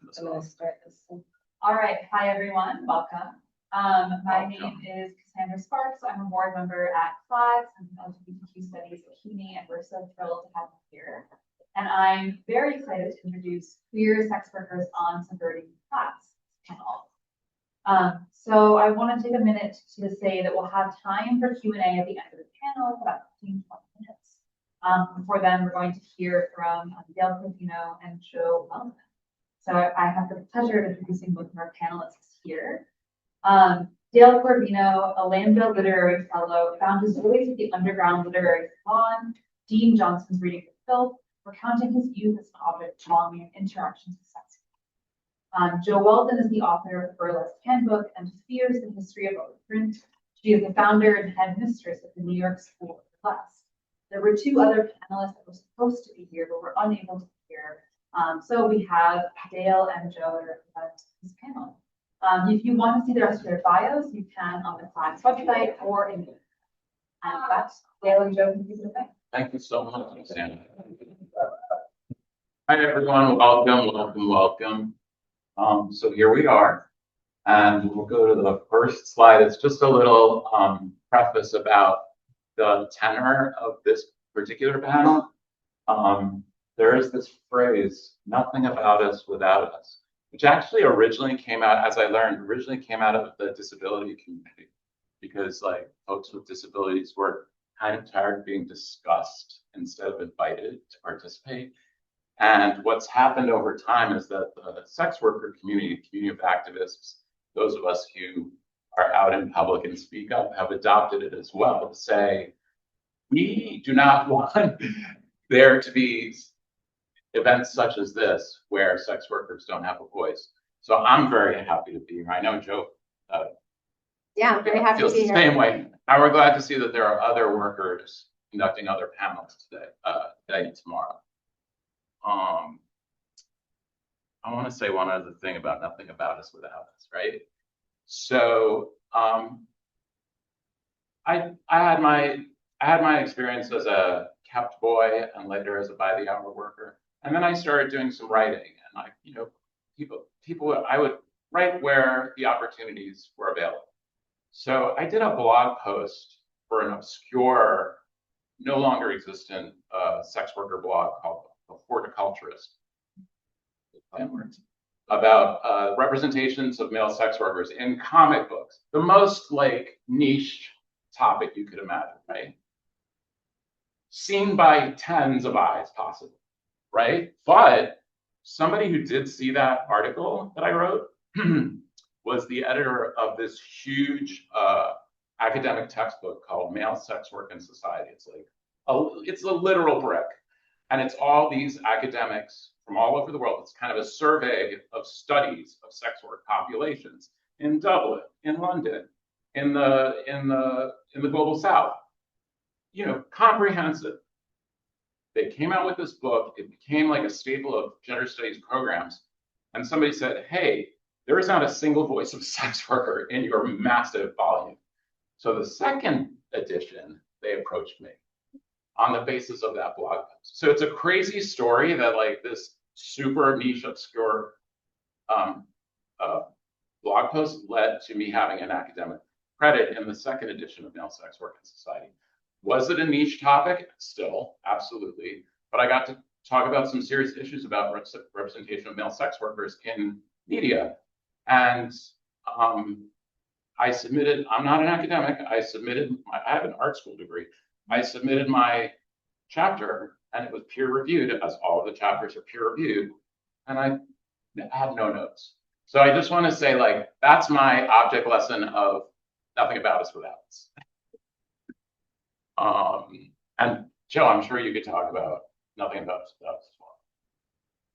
I'm going to start this. All right. Hi, everyone. Welcome. My name is Kassandra Sparks. I'm a board member at CLAGS and LGBTQ Studies at CUNY, and we're so thrilled to have you here. And I'm very excited to introduce queer sex workers on Subverting class panel. So I want to take a minute to say that we'll have time for Q&A at the end of the panel, about 15-20 minutes. Before then, we're going to hear from Dale Corvino and Joe Weldon. So I have the pleasure of introducing both of our panelists here. Dale Corvino, a Landville Literary Fellow, found his voice at the Underground Literary Salon, Dean Johnson's Reading for Filth, recounting his youth as an object of longing and interactions with sex. Joe Weldon is the author of the Burlesque Handbook and Fears the History of Overprint. She is the founder and head mistress of the New York School of Burlesque. There were two other panelists that were supposed to be here, but were unable to be here. So we have Dale and Joe to represent this panel. If you want to see the rest of their bios, you can on the CLAGS website or in the and that's Dale and Joe can do the thing. Thank you so much, Sam. Hi everyone, welcome. So here we are, and we'll go to the first slide. It's just a little preface about the tenor of this particular panel. There is this phrase, nothing about us without us, which actually originally came out, as I learned, out of the disability community, because like folks with disabilities were kind of tired of being discussed instead of invited to participate. And what's happened over time is that the sex worker community of activists, those of us who are out in public and speak up, have adopted it as well to say, we do not want there to be events such as this where sex workers don't have a voice. So I'm very happy to be here. I know Joe I'm very happy to be here. Feels the same way. And we're glad to see that there are other workers conducting other panels today and tomorrow. I want to say one other thing about nothing about us without us, right? So I had my experience as a kept boy and later as a by the hour worker. And then I started doing some writing, and I would write where the opportunities were available. So I did a blog post for an obscure, no longer existent sex worker blog called The Horticulturist, about representations of male sex workers in comic books, the most like niche topic you could imagine, right? Seen by tens of eyes, possibly. Right? But somebody who did see that article that I wrote was the editor of this huge academic textbook called Male Sex Work and Society. It's a literal brick. And it's all these academics from all over the world. It's kind of a survey of studies of sex work populations in Dublin, in London, in the global South. Comprehensive. They came out with this book. It became like a staple of gender studies programs. And somebody said, hey, there is not a single voice of sex worker in your massive volume. So the second edition, they approached me on the basis of that blog post. So it's a crazy story that like this super niche, obscure blog post led to me having an academic credit in the second edition of Male Sex Work and Society. Was it a niche topic? Still, absolutely. But I got to talk about some serious issues about representation of male sex workers in media. And I submitted, I'm not an academic, I have an art school degree. I submitted my chapter and it was peer reviewed, as all of the chapters are peer reviewed. And I had no notes. So I just want to say, like, that's my object lesson of nothing about us without us. And Joe, I'm sure you could talk about nothing about us without us as well.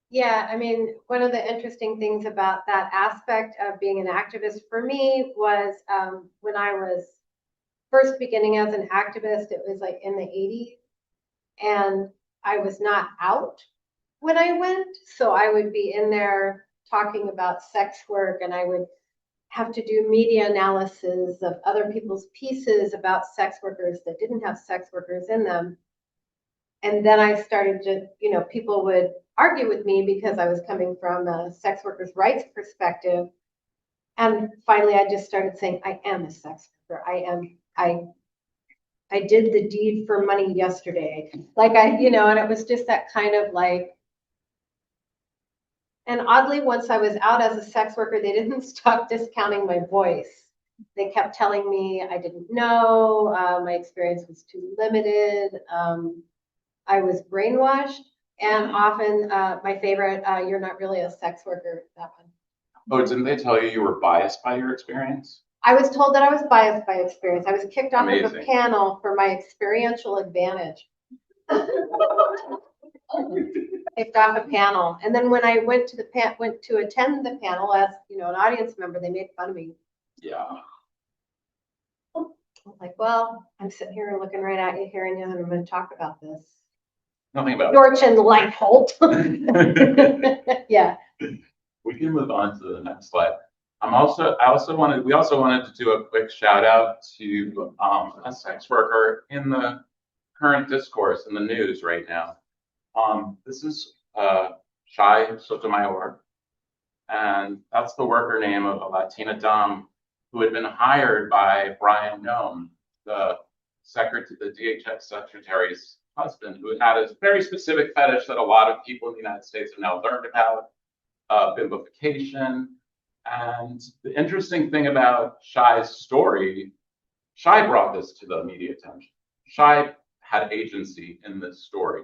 Yeah, I mean, one of the interesting things about that aspect of being an activist for me was when I was first beginning as an activist, it was like in the 80s, and I was not out when I went. So I would be in there talking about sex work, and I would have to do media analysis of other people's pieces about sex workers that didn't have sex workers in them. And then I started to, people would argue with me because I was coming from a sex workers' rights perspective. And finally, I just started saying, I am a sex worker. I did the deed for money yesterday. Like and it was just that kind of like, and oddly, once I was out as a sex worker, they didn't stop discounting my voice. They kept telling me I didn't know, my experience was too limited. I was brainwashed, and often my favorite, you're not really a sex worker, that one. Oh, didn't they tell you were biased by your experience? I was told that I was biased by experience. I was kicked off of a Amazing. panel for my experiential advantage. Kicked off a panel, and then when I went to attend the panel as an audience member, they made fun of me. Yeah. I'm like, well, I'm sitting here looking right at you, hearing you, and I'm going to talk about this. Nothing about Dorch and Lightholt. Yeah. We can move on to the next slide. We also wanted to do a quick shout out to a sex worker in the current discourse in the news right now. This is Shai Sotomayor, and that's the worker name of a Latina dom who had been hired by Brian Noem, the DHS secretary's husband, who had a very specific fetish that a lot of people in the United States have now learned about. Bimbofication. And the interesting thing about Shai's story, Shai brought this to the media attention. Shai had agency in this story.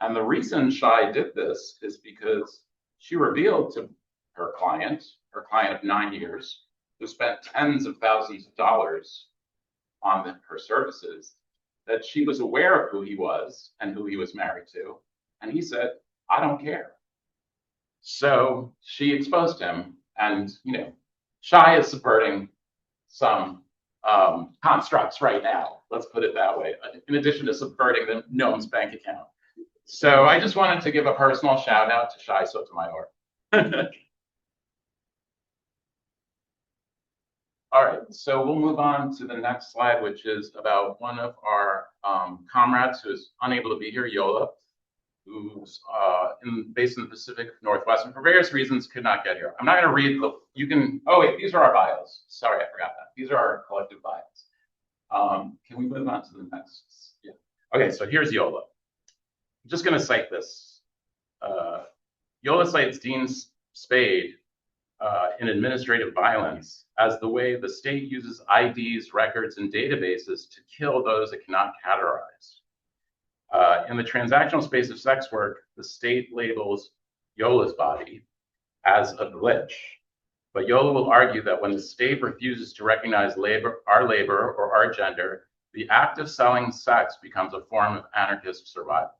And the reason Shai did this is because she revealed to her client of 9 years, who spent tens of thousands of dollars on her services, that she was aware of who he was and who he was married to. And he said, I don't care. So she exposed him, and Shai is subverting some constructs right now. Let's put it that way. In addition to subverting the Noem's bank account. So I just wanted to give a personal shout out to Shai Sotomayor. All right, so we'll move on to the next slide, which is about one of our comrades who is unable to be here, Yola, who's based in the Pacific Northwest, and for various reasons could not get here. I'm not going to read these are our bios. Sorry, I forgot that. These are our collective bios. Can we move on to the next? Yeah. Okay, so here's Yola. I'm just going to cite this. Yola cites Dean Spade in Administrative Violence as the way the state uses IDs, records, and databases to kill those it cannot categorize. In the transactional space of sex work, the state labels Yola's body as a glitch. But Yola will argue that when the state refuses to recognize our labor, or our gender, the act of selling sex becomes a form of anarchist survival.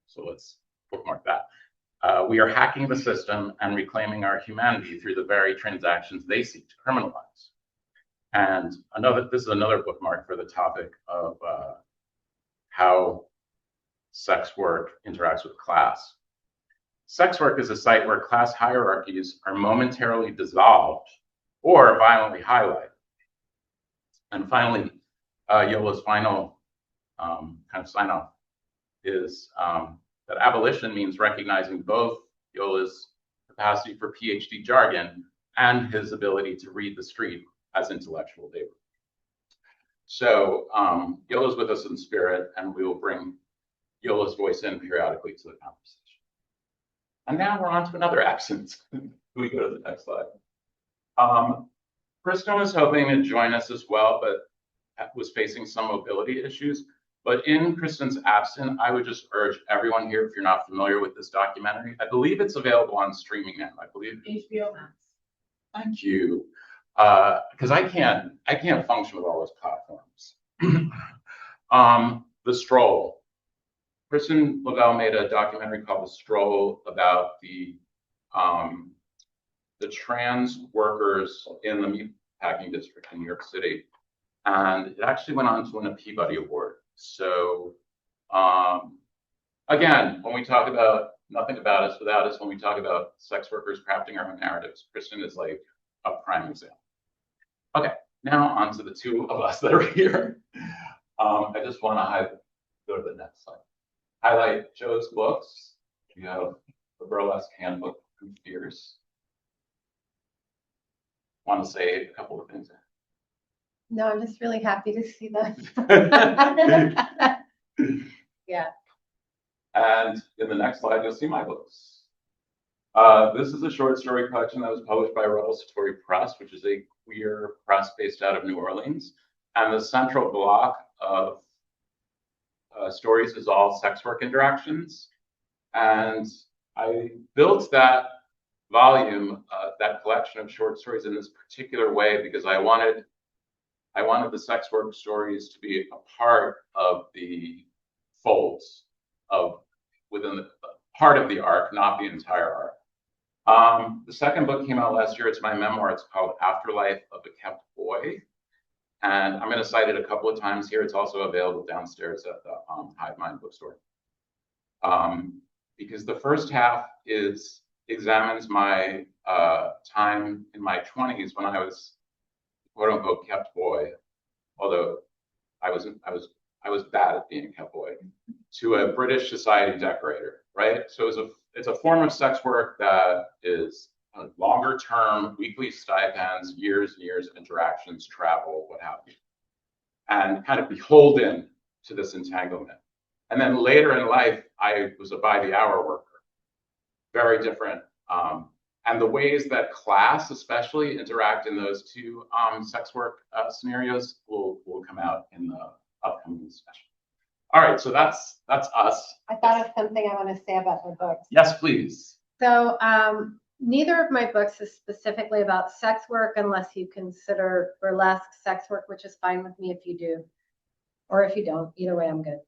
So let's bookmark that. We are hacking the system and reclaiming our humanity through the very transactions they seek to criminalize. And this is another bookmark for the topic of how sex work interacts with class. Sex work is a site where class hierarchies are momentarily dissolved or violently highlighted. And finally, Yola's final kind of sign off is that abolition means recognizing both Yola's capacity for PhD jargon and his ability to read the street as intellectual labor. So Yola's with us in spirit, and we will bring Yola's voice in periodically to the conversation. And now we're on to another absence. We go to the next slide. Kristen was hoping to join us as well, but was facing some mobility issues. But in Kristen's absence, I would just urge everyone here, if you're not familiar with this documentary, I believe it's available on streaming now. I believe HBO Max. Thank you, because I can't function with all those platforms. The Stroll. Kristen Lavelle made a documentary called The Stroll about the trans workers in the meatpacking district in New York City, and it actually went on to win a Peabody Award. So again, when we talk about nothing about us without us, when we talk about sex workers crafting our own narratives, Kristen is like a prime example. Okay, now on to the two of us that are here. I just want to go to the next slide. Highlight Joe's books. You have the Burlesque Handbook from Fears. Want to say a couple of things? No, I'm just really happy to see that. Yeah. And in the next slide, you'll see my books. This is a short story collection that was published by Rebel Satori Press, which is a queer press based out of New Orleans. And the central block of stories is all sex work interactions. And I built that volume, that collection of short stories in this particular way because I wanted the sex work stories to be a part of the folds of within the part of the arc, not the entire arc. The second book came out last year. It's my memoir. It's called Afterlife of a Kept Boy. And I'm going to cite it a couple of times here. It's also available downstairs at the Hive Mind bookstore. Because the first half examines my time in my 20s when I was quote unquote kept boy, although I was bad at being a kept boy, to a British society decorator, right? So it's a form of sex work that is longer term, weekly stipends, years and years of interactions, travel, what have you, and kind of beholden to this entanglement. And then later in life, I was a by the hour worker, very different. And the ways that class especially interact in those two sex work scenarios will come out in the upcoming session. All right, so that's us. I thought of something I want to say about the books. Yes, please. So neither of my books is specifically about sex work unless you consider burlesque sex work, which is fine with me if you do, or if you don't. Either way, I'm good.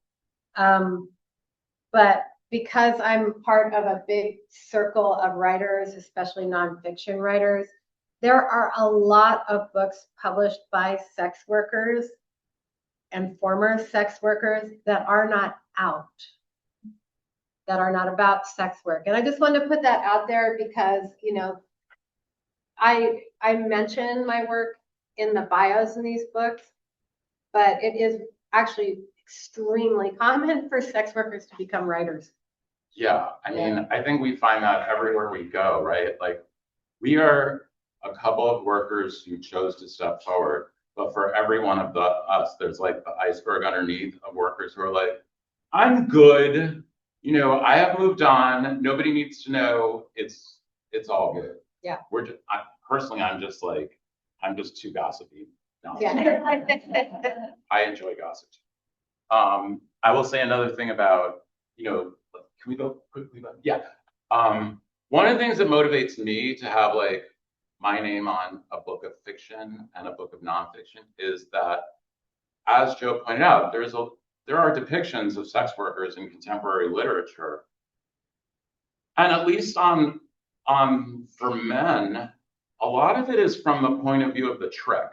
But because I'm part of a big circle of writers, especially nonfiction writers, there are a lot of books published by sex workers and former sex workers that are not out, that are not about sex work. And I just wanted to put that out there because, you know, I mention my work in the bios in these books, but it is actually extremely common for sex workers to become writers. Yeah, I mean, I think we find that everywhere we go, right? Like, we are a couple of workers who chose to step forward, but for every one of us, there's like the iceberg underneath of workers who are like, I'm good, you know, I have moved on. Nobody needs to know. It's all good. Yeah. I'm just too gossipy. No. Yeah. I enjoy gossip. I will say another thing about, you know, can we go quickly? Yeah. One of the things that motivates me to have like my name on a book of fiction and a book of nonfiction is that, as Joe pointed out, there are depictions of sex workers in contemporary literature, and at least for men, a lot of it is from the point of view of the trick,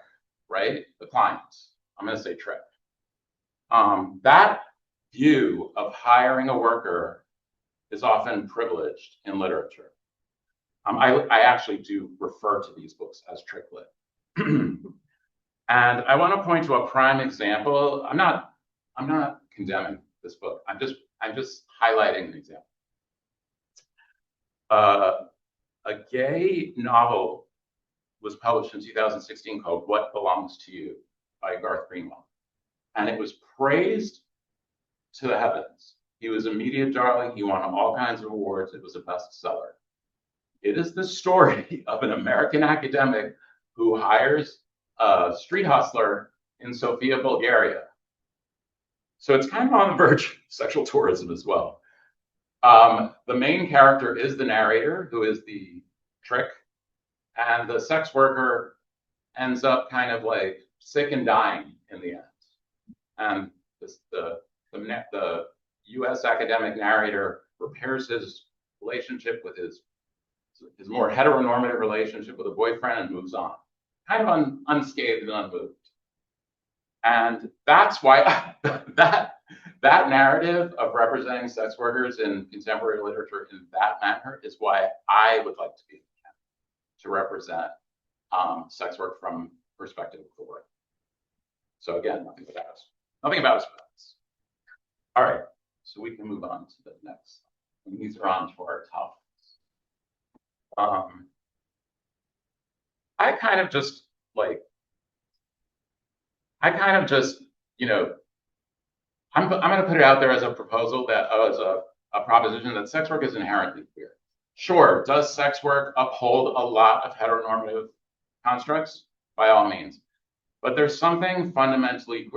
right? The clients. I'm going to say trick. That view of hiring a worker is often privileged in literature. I actually do refer to these books as trick lit. And I want to point to a prime example. I'm not condemning this book. I'm just highlighting an example. A gay novel was published in 2016 called What Belongs to You by Garth Greenwell. And it was praised to the heavens. He was a media darling. He won all kinds of awards. It was a bestseller. It is the story of an American academic who hires a street hustler in Sofia, Bulgaria. So it's kind of on the verge of sexual tourism as well. The main character is the narrator, who is the trick, and the sex worker ends up kind of like sick and dying in the end. And the U.S. academic narrator repairs his relationship with his more heteronormative relationship with a boyfriend and moves on, kind of unscathed and unmoved. And that's why that narrative of representing sex workers in contemporary literature in that manner is why I would like to be to represent sex work from perspective of the work. So again, nothing about us but us. All right, so we can move on to the next. And these are on to our top I kind of just like, you know, I'm going to put it out there as a proposal that, as a proposition that sex work is inherently queer. Sure, does sex work uphold a lot of heteronormative constructs? By all means. But there's something fundamentally,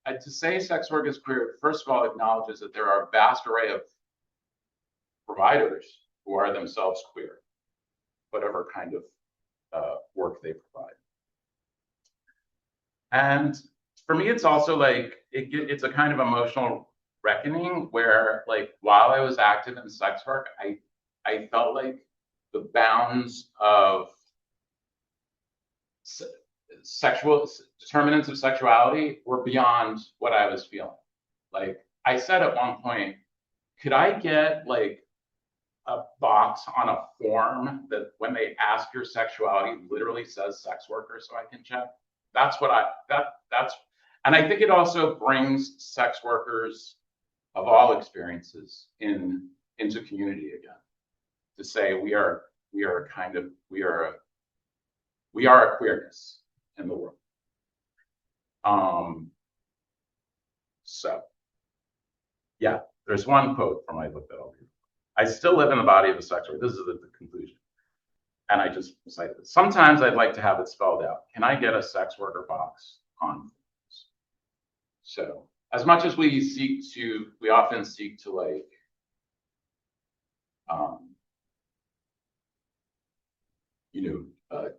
to say sex work is queer, first of all, acknowledges that there are a vast array of providers who are themselves queer, whatever kind of work they provide. And for me, it's also like, it's a kind of emotional reckoning where, like, while I was active in sex work, I felt like the bounds of sexual determinants of sexuality were beyond what I was feeling. Like, I said at one point, could I get like a box on a form that when they ask your sexuality literally says sex worker so I can check? That's what that's, and I think it also brings sex workers of all experiences into community again, to say we are a queerness in the world. So yeah, there's one quote from my book that I'll read. I still live in the body of a sex worker. This is the conclusion. And I just cited it. Sometimes I'd like to have it spelled out. Can I get a sex worker box on forms? So as much as we often seek to like,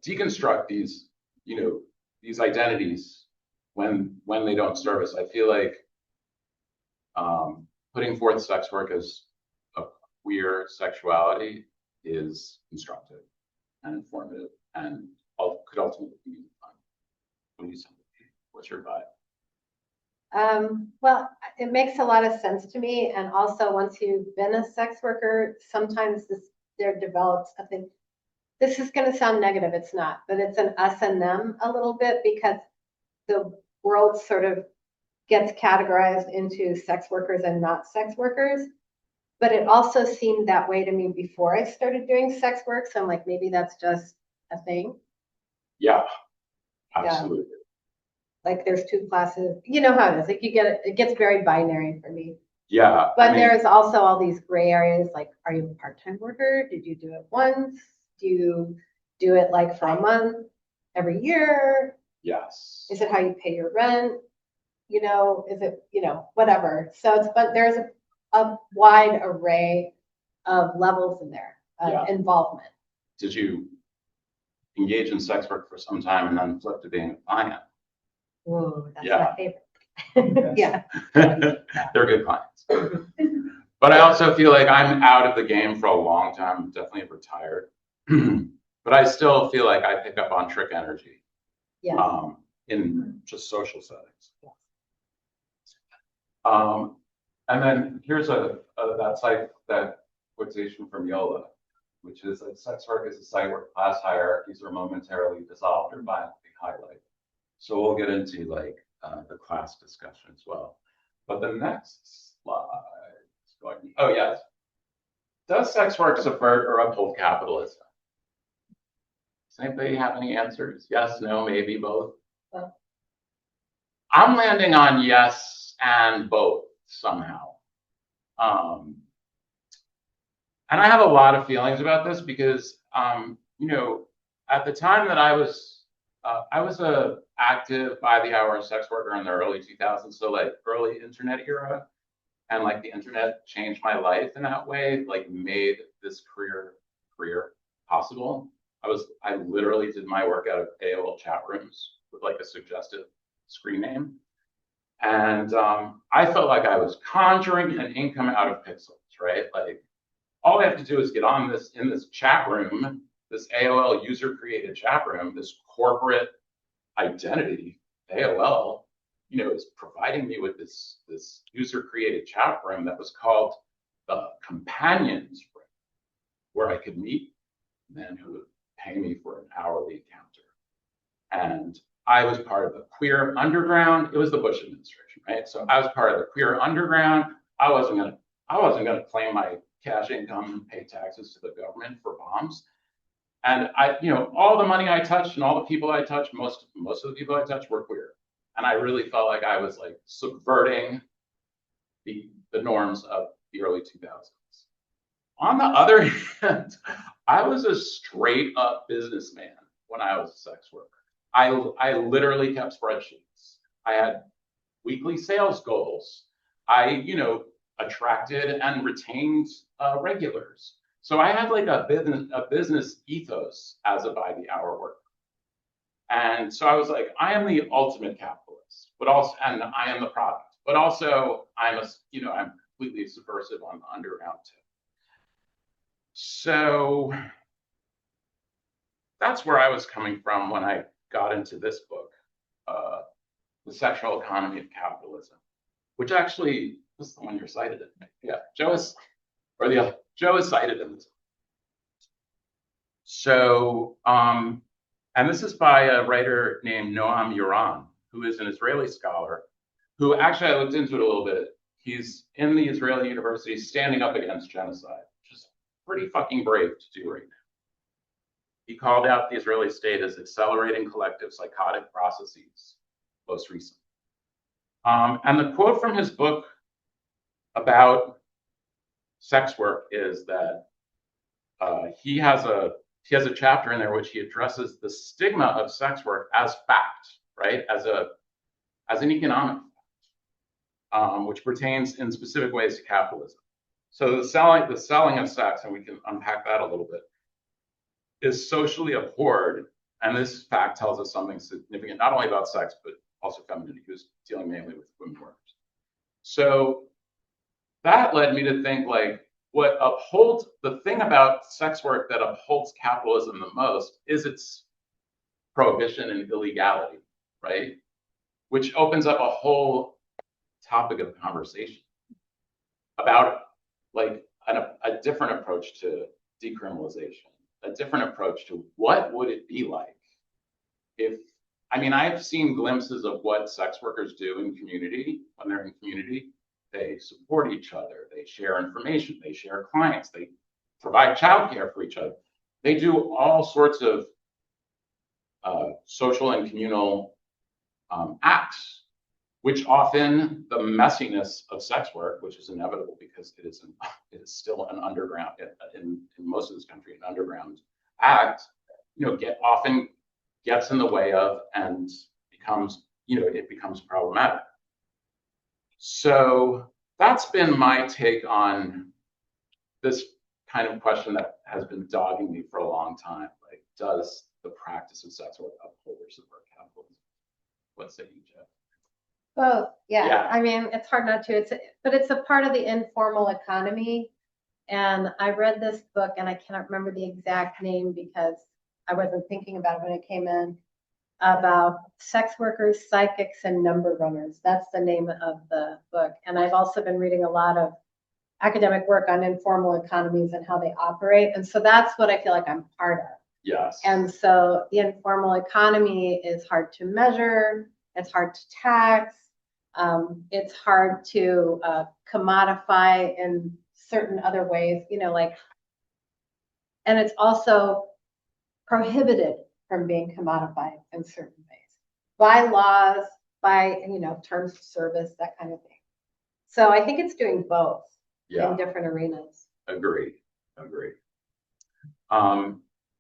deconstruct these, these identities when they don't serve us. I feel like putting forth sex work as a queer sexuality is constructive and informative and could ultimately be fun. What do you think? What's your vibe? Well, it makes a lot of sense to me. And also, once you've been a sex worker, sometimes there develops a thing. This is going to sound negative. It's not, but it's an us and them a little bit, because the world sort of gets categorized into sex workers and not sex workers. But it also seemed that way to me before I started doing sex work. So I'm like, maybe that's just a thing. Yeah, absolutely. Yeah. Like there's two classes, you know how it is. Like it gets very binary for me. Yeah. But there's also all these gray areas. Like, are you a part-time worker? Did you do it once? Do you do it like for a month, every year? Yes. Is it how you pay your rent? Is it, whatever. So but there's a wide array of levels in there of involvement. Did you engage in sex work for some time and then flip to being a client? Ooh, that's my favorite. Yeah. They're good clients. But I also feel like I'm out of the game for a long time. I'm definitely retired. But I still feel like I pick up on trick energy in just social settings. And then here's that quotation from Yola, which is that sex work is a site where class hierarchies are momentarily dissolved or violently highlighted. So we'll get into like the class discussion as well. But the next slide is going. Oh yes, does sex work subvert or uphold capitalism? Does anybody have any answers? Yes, no, maybe, both. I'm landing on yes and both somehow. And I have a lot of feelings about this because, at the time that I was a active by-the-hour sex worker in the early 2000s, so like early internet era, and like the internet changed my life in that way, like made this career possible. I literally did my work out of AOL chat rooms with like a suggestive screen name. And I felt like I was conjuring an income out of pixels, right? Like all I have to do is get on in this chat room, this AOL user created chat room, this corporate identity, AOL, is providing me with this user created chat room that was called the Companions Room, where I could meet men who would pay me for an hourly encounter. And I was part of the queer underground. It was the Bush administration, right? So I was part of the queer underground. I wasn't gonna claim my cash income and pay taxes to the government for bombs. And all the money I touched and all the people I touched, most of the people I touched were queer. And I really felt like I was like subverting the norms of the early 2000s. On the other hand, I was a straight up businessman when I was a sex worker. I literally kept spreadsheets. I had weekly sales goals. I, attracted and retained regulars. So I had like a business ethos as a by the hour worker. And so I was like, I am the ultimate capitalist, but also, and I am the product, but also I'm completely subversive on the underground too. So that's where I was coming from when I got into this book, The Sexual Economy of Capitalism, which actually was the one you're cited in. Yeah, Joe is cited in this. So, and this is by a writer named Noam Yoram, who is an Israeli scholar, who actually I looked into it a little bit. He's in the Israeli university standing up against genocide, which is pretty fucking brave to do right now. He called out the Israeli state as accelerating collective psychotic processes most recently. And the quote from his book about sex work is that he has a chapter in there which he addresses the stigma of sex work as fact, right? As an economic fact, which pertains in specific ways to capitalism. So the selling of sex, and we can unpack that a little bit, is socially abhorred, and this fact tells us something significant, not only about sex, but also femininity, who's dealing mainly with women workers. So that led me to think like, the thing about sex work that upholds capitalism the most is its prohibition and illegality, right? Which opens up a whole topic of conversation about like a different approach to decriminalization, a different approach to what would it be like if, I've seen glimpses of what sex workers do in community, when they're in community. They support each other, they share information, they share clients, they provide childcare for each other. They do all sorts of social and communal acts, which often the messiness of sex work, which is inevitable because it is still an underground, in most of this country, an underground act, often gets in the way of and becomes problematic. So that's been my take on this kind of question that has been dogging me for a long time. Like, does the practice of sex work uphold or subvert capitalism? What say you, Jeff? Both, yeah. Yeah. It's hard not to. But it's a part of the informal economy. And I read this book, and I cannot remember the exact name because I wasn't thinking about it when it came in, about sex workers, psychics, and number runners. That's the name of the book. And I've also been reading a lot of academic work on informal economies and how they operate. And so that's what I feel like I'm part of. Yes. And so the informal economy is hard to measure. It's hard to tax. It's hard to commodify in certain other ways, and it's also prohibited from being commodified in certain ways by laws, by, terms of service, that kind of thing. So I think it's doing both in different arenas. Agree.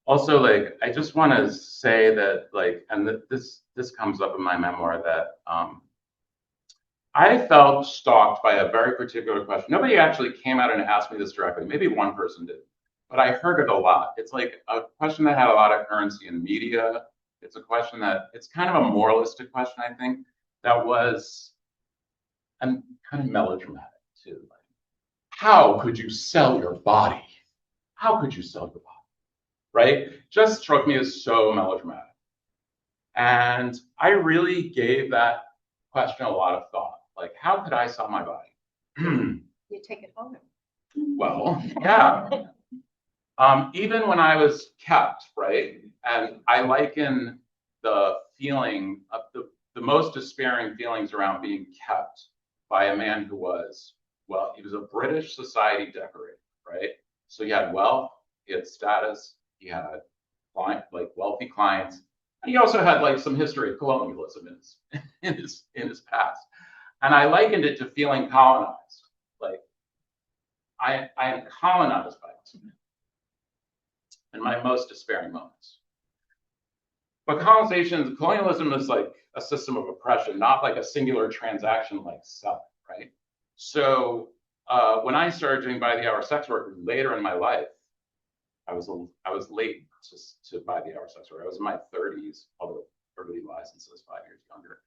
Also, like, I just want to say that, like, and this comes up in my memoir, that I felt stalked by a very particular question. Nobody actually came out and asked me this directly. Maybe one person did, but I heard it a lot. It's like a question that had a lot of currency in media. It's a question it's kind of a moralistic question, I think, that was, and kind of melodramatic too. Like, how could you sell your body? How could you sell your body? Right? Just struck me as so melodramatic. And I really gave that question a lot of thought. Like, how could I sell my body? You take it home. Well, yeah. Even when I was kept, right? And I liken the feeling of the most despairing feelings around being kept by a man who was, well, he was a British society decorator, right? So he had wealth, he had status, he had like wealthy clients. And he also had like some history of colonialism in his past. And I likened it to feeling colonized. Like I am colonized by this man in my most despairing moments. But colonialism is like a system of oppression, not like a singular transaction like selling, right? So when I started doing by the hour sex work later in my life, I was late to by the hour sex work. I was in my 30s, although everybody license was 5 years younger.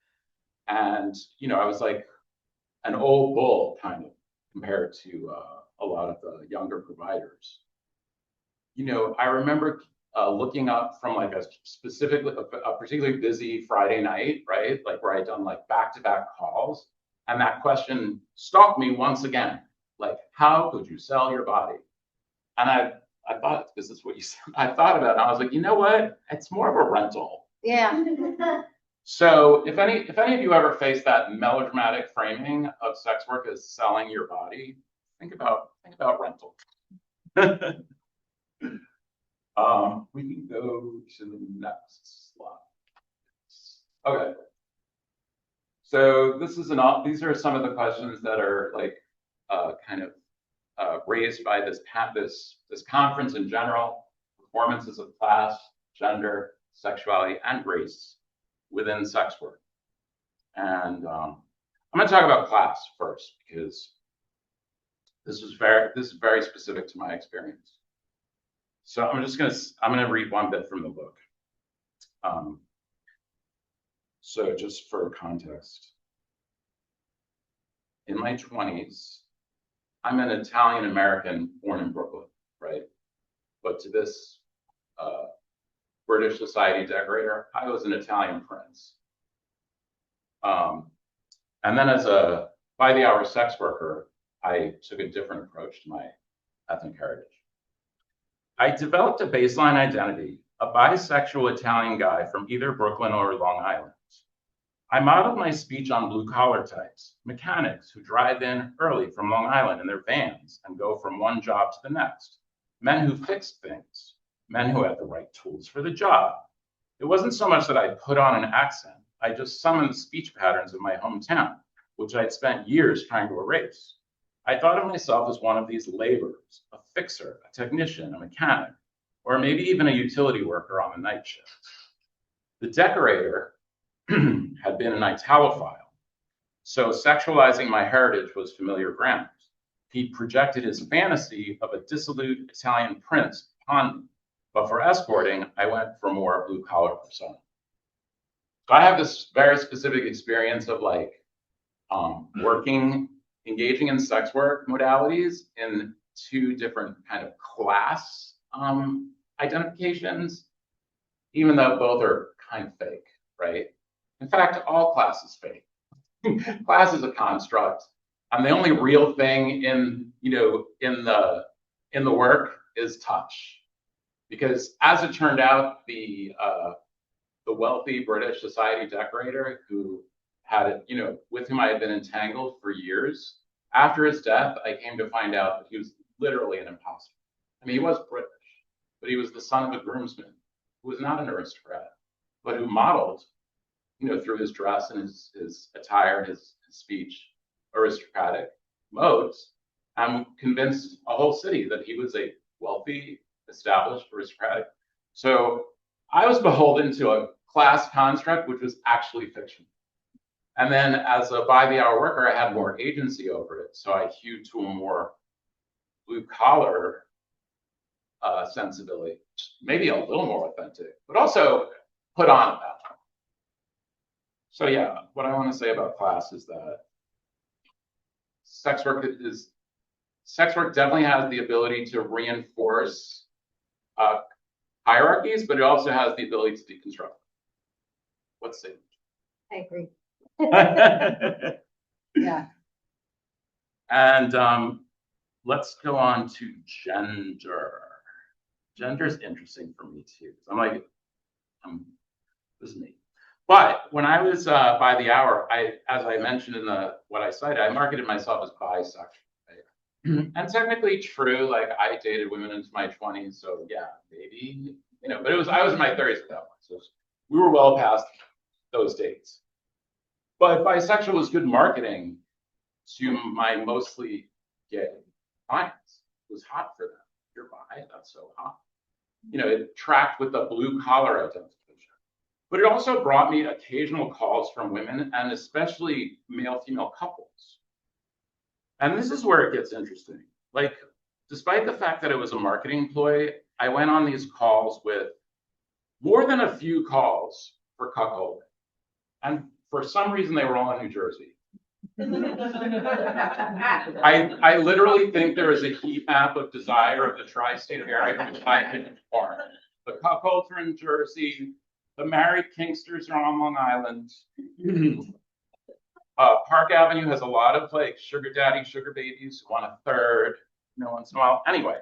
And I was like an old bull kind of compared to a lot of the younger providers. I remember looking up from like a particularly busy Friday night, right? Like where I'd done like back-to-back calls. And that question stalked me once again. Like, how could you sell your body? And I thought, this is what you said. I thought about it and I was like, you know what? It's more of a rental. Yeah. So if any of you ever face that melodramatic framing of sex work as selling your body, think about rental. We can go to the next slide. Okay. So these are some of the questions that are like kind of raised by this conference in general: performances of class, gender, sexuality, and race within sex work. And I'm going to talk about class first because this is very specific to my experience. So I'm going to read one bit from the book. So just for context, in my 20s, I'm an Italian American born in Brooklyn, right? But to this British society decorator, I was an Italian prince. And then as a by the hour sex worker, I took a different approach to my ethnic heritage. I developed a baseline identity, a bisexual Italian guy from either Brooklyn or Long Island. I modeled my speech on blue-collar types, mechanics who drive in early from Long Island in their vans and go from one job to the next, men who fixed things, men who had the right tools for the job. It wasn't so much that I put on an accent, I just summoned the speech patterns of my hometown, which I'd spent years trying to erase. I thought of myself as one of these laborers, a fixer, a technician, a mechanic, or maybe even a utility worker on the night shift. The decorator had been an Italophile, so sexualizing my heritage was familiar ground. He projected his fantasy of a dissolute Italian prince upon me, but for escorting, I went for more blue-collar persona. So I have this very specific experience of like engaging in sex work modalities in two different kind of class identifications, even though both are kind of fake, right? In fact, all class is fake. Class is a construct, and the only real thing in the work is touch, because as it turned out, the wealthy British society decorator who had it, with whom I had been entangled for years, after his death, I came to find out that he was literally an imposter. I mean, he was British, but he was the son of a groomsman who was not an aristocrat, but who modeled, through his dress and his attire and his speech, aristocratic modes, and convinced a whole city that he was a wealthy, established aristocratic. So I was beholden to a class construct which was actually fiction. And then as a by the hour worker, I had more agency over it. So I hewed to a more blue collar sensibility, maybe a little more authentic, but also put on at that time. So yeah, what I want to say about class is that sex work definitely has the ability to reinforce hierarchies, but it also has the ability to deconstruct. Let's see. I agree. Yeah. And let's go on to gender. Gender is interesting for me too. This is me. But when I was by the hour, as I mentioned in what I cited, I marketed myself as bisexual. Right? And technically true, like I dated women into my 20s, so yeah, maybe you know, but I was in my 30s at that point, so we were well past those dates. But bisexual was good marketing to my mostly gay clients. It was hot for them. You're bi, that's so hot. You know, it tracked with the blue collar identification. But it also brought me occasional calls from women and especially male-female couples. And this is where it gets interesting. Like, despite the fact that it was a marketing ploy, I went on these calls with more than a few calls for cuckolding. And for some reason, they were all in New Jersey. I literally think there is a heat map of desire of the tri-state area from which I can inform. The cuckolds are in Jersey. The married kinksters are on Long Island. Park Avenue has a lot of like sugar daddy, sugar babies who want a third, you know, once in a while. Anyway,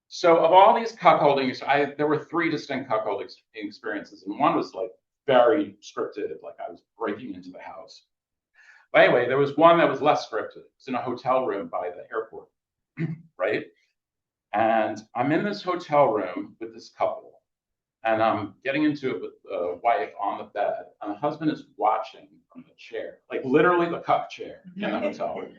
so of all these cuckoldings, there were 3 distinct cuckolding experiences, and one was like very scripted, like I was breaking into the house. But anyway, there was one that was less scripted. It was in a hotel room by the airport, right? And I'm in this hotel room with this couple, and I'm getting into it with the wife on the bed, and the husband is watching from the chair, like literally the cuck chair in the hotel room.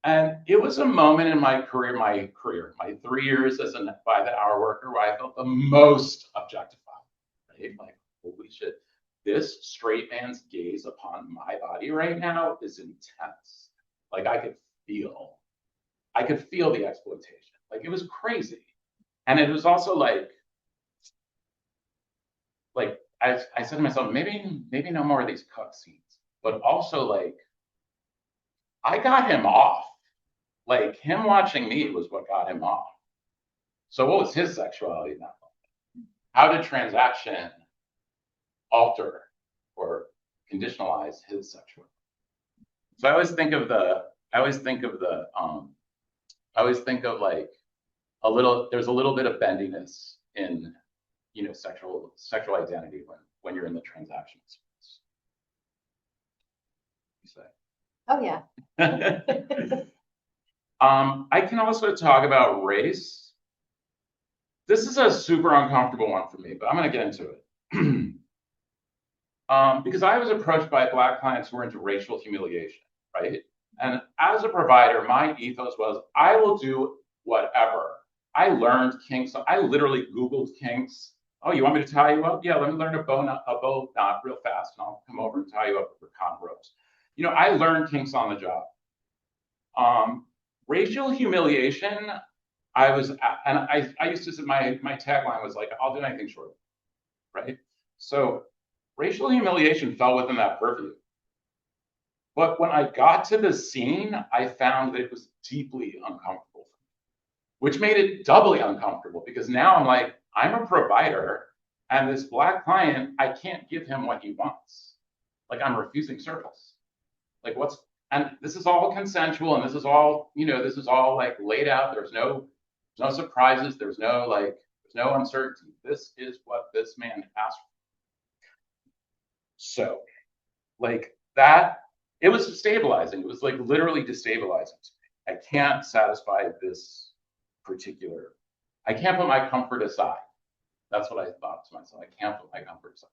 And it was a moment in my 3 years as a by the hour worker, where I felt the most objectified, right? Like, holy shit, this straight man's gaze upon my body right now is intense. Like I could feel the exploitation. Like it was crazy. And it was also like I said to myself, maybe no more of these cuck scenes, but also like I got him off. Like him watching me was what got him off. So what was his sexuality in that moment? How did transaction alter or conditionalize his sexuality? So I always think of like there's a little bit of bendiness in, you know, sexual identity when you're in the transaction space. You say. Oh yeah. I can also talk about race. This is a super uncomfortable one for me, but I'm going to get into it. Because I was approached by Black clients who were into racial humiliation, right? And as a provider, my ethos was, I will do whatever. I learned kinks. I literally Googled kinks. Oh, you want me to tie you up? Yeah, let me learn a bow knot real fast, and I'll come over and tie you up with con ropes. You know, I learned kinks on the job. Racial humiliation, I used to say my tagline was like, I'll do anything short, right? So racial humiliation fell within that purview. But when I got to the scene, I found that it was deeply uncomfortable, which made it doubly uncomfortable because now I'm like, I'm a provider, and this Black client, I can't give him what he wants. Like I'm refusing service. Like and this is all consensual, and this is all, you know, this is all like laid out. There's no surprises. There's no uncertainty. This is what this man asked for. So like that, it was destabilizing. It was like literally destabilizing to me. I can't satisfy this particular, I can't put my comfort aside. That's what I thought to myself. I can't put my comfort aside.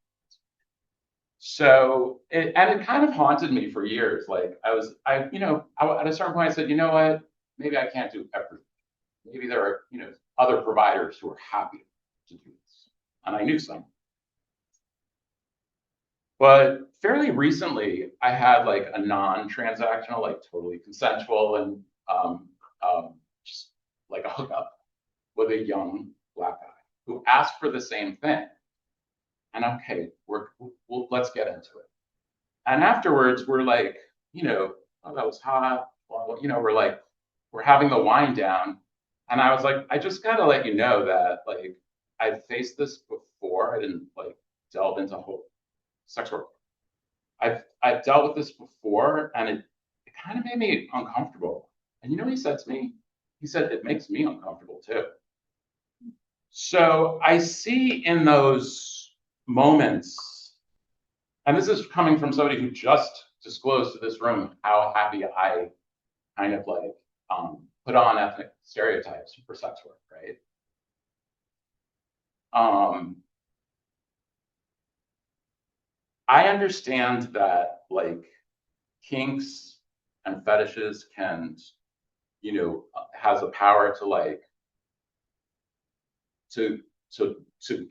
So it kind of haunted me for years. Like at a certain point I said, you know what, maybe I can't do everything. Maybe there are, you know, other providers who are happy to do this. And I knew some. But fairly recently, I had like a non-transactional, like totally consensual and just like a hookup with a young Black guy who asked for the same thing. And okay, let's get into it. And afterwards, we're like, you know, oh, that was hot. Well, you know, we're having the wind down. And I was like, I just gotta let you know that like I've faced this before. I didn't like delve into whole sex work. I've dealt with this before, and it kind of made me uncomfortable. And you know what he said to me? He said, it makes me uncomfortable too. So I see in those moments, and this is coming from somebody who just disclosed to this room how happy I kind of like put on ethnic stereotypes for sex work, right? I understand that like kinks and fetishes can, has a power to like to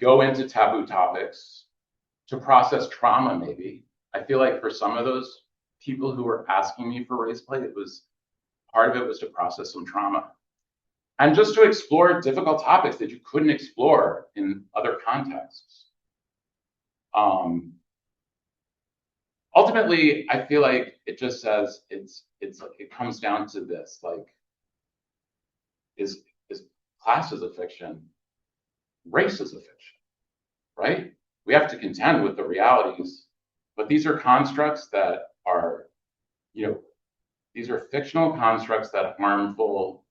go into taboo topics, to process trauma maybe. I feel like for some of those people who were asking me for race play, part of it was to process some trauma. And just to explore difficult topics that you couldn't explore in other contexts. Ultimately, I feel like it just says it comes down to this, like, is class is a fiction, race is a fiction, right? We have to contend with the realities, but these are constructs that are, these are fictional constructs that are harmful,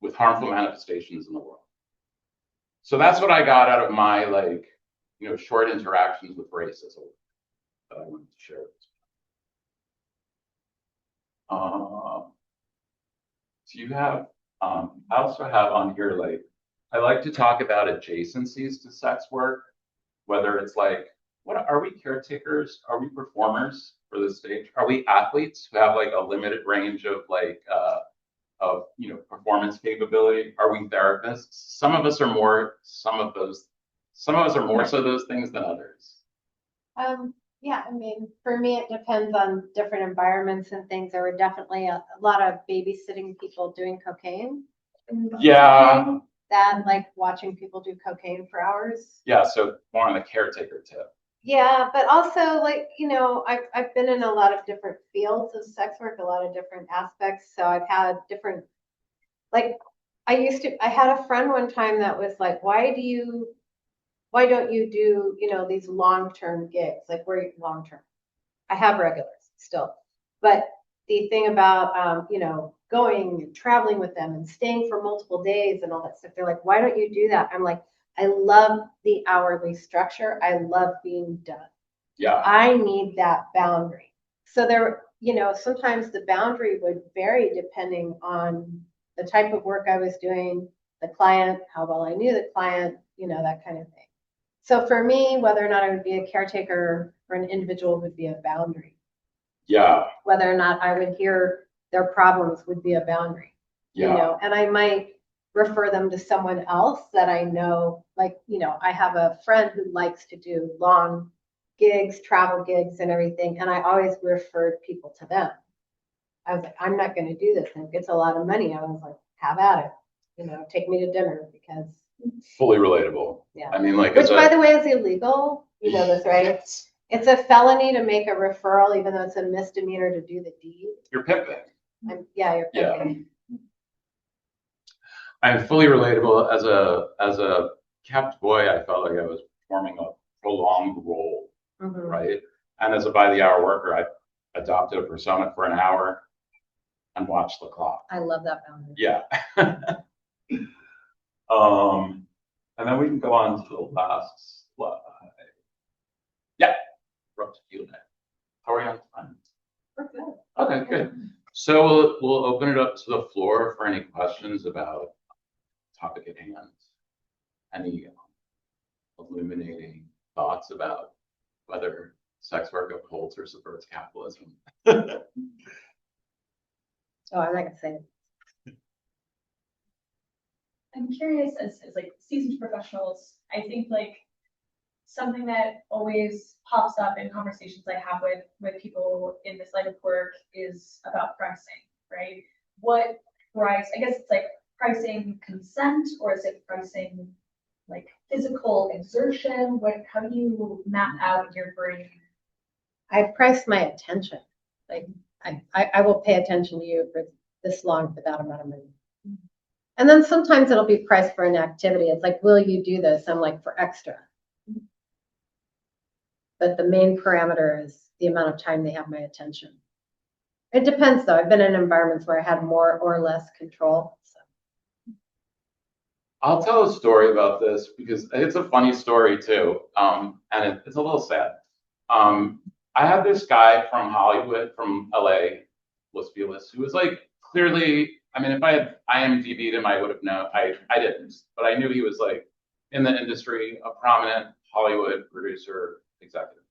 with harmful manifestations in the world. So that's what I got out of my like, short interactions with racism that I wanted to share with you. So you have, I also have on here, like, I like to talk about adjacencies to sex work, whether it's like, what are we caretakers? Are we performers for the stage? Are we athletes who have like a limited range of like, performance capability? Are we therapists? Some of us are more, some of us are more so those things than others. Yeah, I mean, for me, it depends on different environments and things. There were definitely a lot of babysitting people doing cocaine. Yeah. That, like watching people do cocaine for hours. Yeah, so more on the caretaker tip. Yeah, but also like, I've been in a lot of different fields of sex work, a lot of different aspects. So I've had different, like, I had a friend one time that was like, why don't you do, these long-term gigs? Like, where long-term? I have regulars still. But the thing about, going and traveling with them and staying for multiple days and all that stuff, they're like, why don't you do that? I'm like, I love the hourly structure. I love being done. Yeah. I need that boundary. So there, sometimes the boundary would vary depending on the type of work I was doing, the client, how well I knew the client, that kind of thing. So for me, whether or not I would be a caretaker for an individual would be a boundary. Yeah. Whether or not I would hear their problems would be a boundary. Yeah. And I might refer them to someone else that I know, like, I have a friend who likes to do long gigs, travel gigs and everything. And I always referred people to them. I was like, I'm not going to do this. And it gets a lot of money. I was like, have at it, take me to dinner because. Fully relatable. Yeah. I mean, like, which by the way is illegal. You know this, right? Yes. It's a felony to make a referral, even though it's a misdemeanor to do the deed. You're pimping. You're pimping. Yeah. I'm fully relatable. As a kept boy, I felt like I was performing a prolonged role, right? And as a by the hour worker, I adopted a persona for an hour and watched the clock. I love that boundary. Yeah. And then we can go on to the last slide. Yeah. We're up to Q&A. How are you on time? We're good. Okay, good. So we'll open it up to the floor for any questions about topic at hand. Any illuminating thoughts about whether sex work upholds or subverts capitalism? Oh, I'm not gonna say it. I'm curious, as like seasoned professionals, I think like something that always pops up in conversations I have with people in this line of work is about pricing, right? What price, I guess it's like pricing consent, or is it pricing like physical exertion? How do you map out in your brain? I price my attention. Like I will pay attention to you for this long for that amount of money. And then sometimes it'll be priced for an activity. It's like, will you do this? I'm like, for extra. But the main parameter is the amount of time they have my attention. It depends though. I've been in environments where I had more or less control. So. I'll tell a story about this because it's a funny story too. And it's a little sad. I had this guy from Hollywood, from LA, Los Feliz, who was like clearly I mean, if I had IMDb'd him, I would have known. I didn't, but I knew he was like in the industry, a prominent Hollywood producer, executive.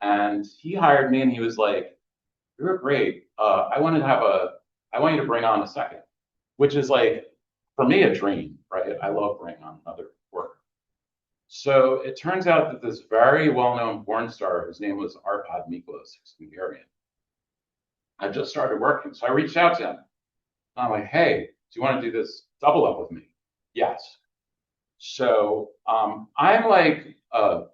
And he hired me and he was like, "You're great. I want you to bring on a second," which is like, for me, a dream, right? I love bringing on another work. So it turns out that this very well-known porn star, whose name was Arpad Miklos, who's Hungarian, I just started working. So I reached out to him. I'm like, "Hey, do you want to do this double up with me?" Yes. So I'm like, a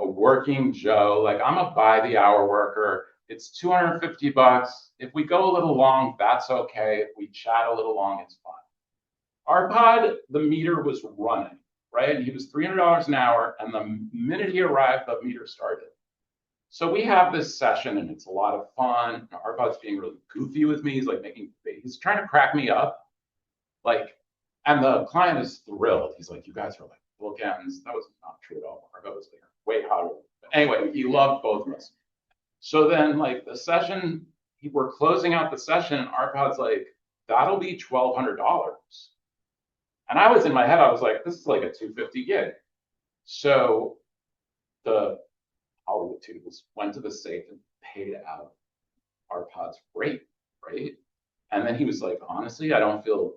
working Joe. Like I'm a by the hour worker. It's $250. If we go a little long, that's okay. If we chat a little long, it's fine. Arpad, the meter was running, right? And he was $300 an hour. And the minute he arrived, the meter started. So we have this session and it's a lot of fun. Arpad's being really goofy with me. He's like he's trying to crack me up. Like, and the client is thrilled. He's like, "You guys are like bookends." That was not true at all. Arpad was like way hotter. But anyway, he loved both of us. So then like the session, we're closing out the session and Arpad's like, "That'll be $1,200. And I was in my head, I was like, this is like a $250 gig. So the Hollywood tubes went to the safe and paid out Arpad's rate, right? And then he was like, "Honestly, I don't feel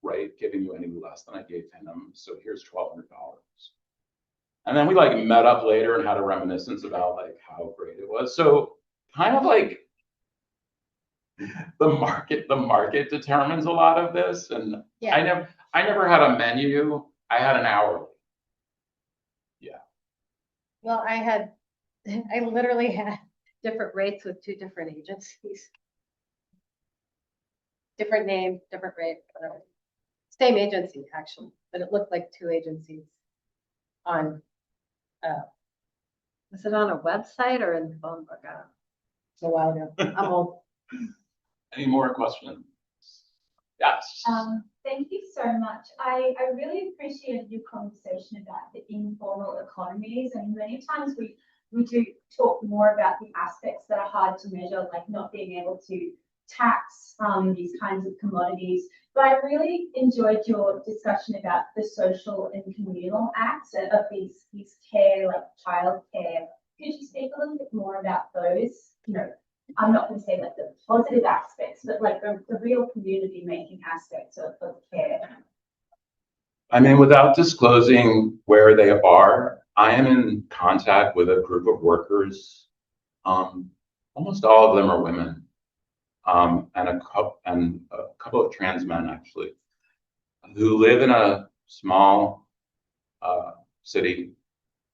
right giving you any less than I gave him. So here's $1,200. And then we like met up later and had a reminiscence about like how great it was. So kind of like the market determines a lot of this. And Yeah. I never had a menu. I had an hourly. Yeah. Well, I literally had different rates with two different agencies. Different name, different rate, whatever. Same agency, actually, but it looked like two agencies on, was it on a website or in the phone book? It's a while ago. I'm old. Any more questions? Yes. Thank you so much. I really appreciated your conversation about the informal economies, and many times we do talk more about the aspects that are hard to measure, like not being able to tax these kinds of commodities. But I really enjoyed your discussion about the social and communal acts of these care, like childcare. Could you speak a little bit more about those? I'm not going to say like the positive aspects, but like the real community making aspects of care. I mean, without disclosing where they are, I am in contact with a group of workers. Almost all of them are women, and a couple of trans men actually, who live in a small city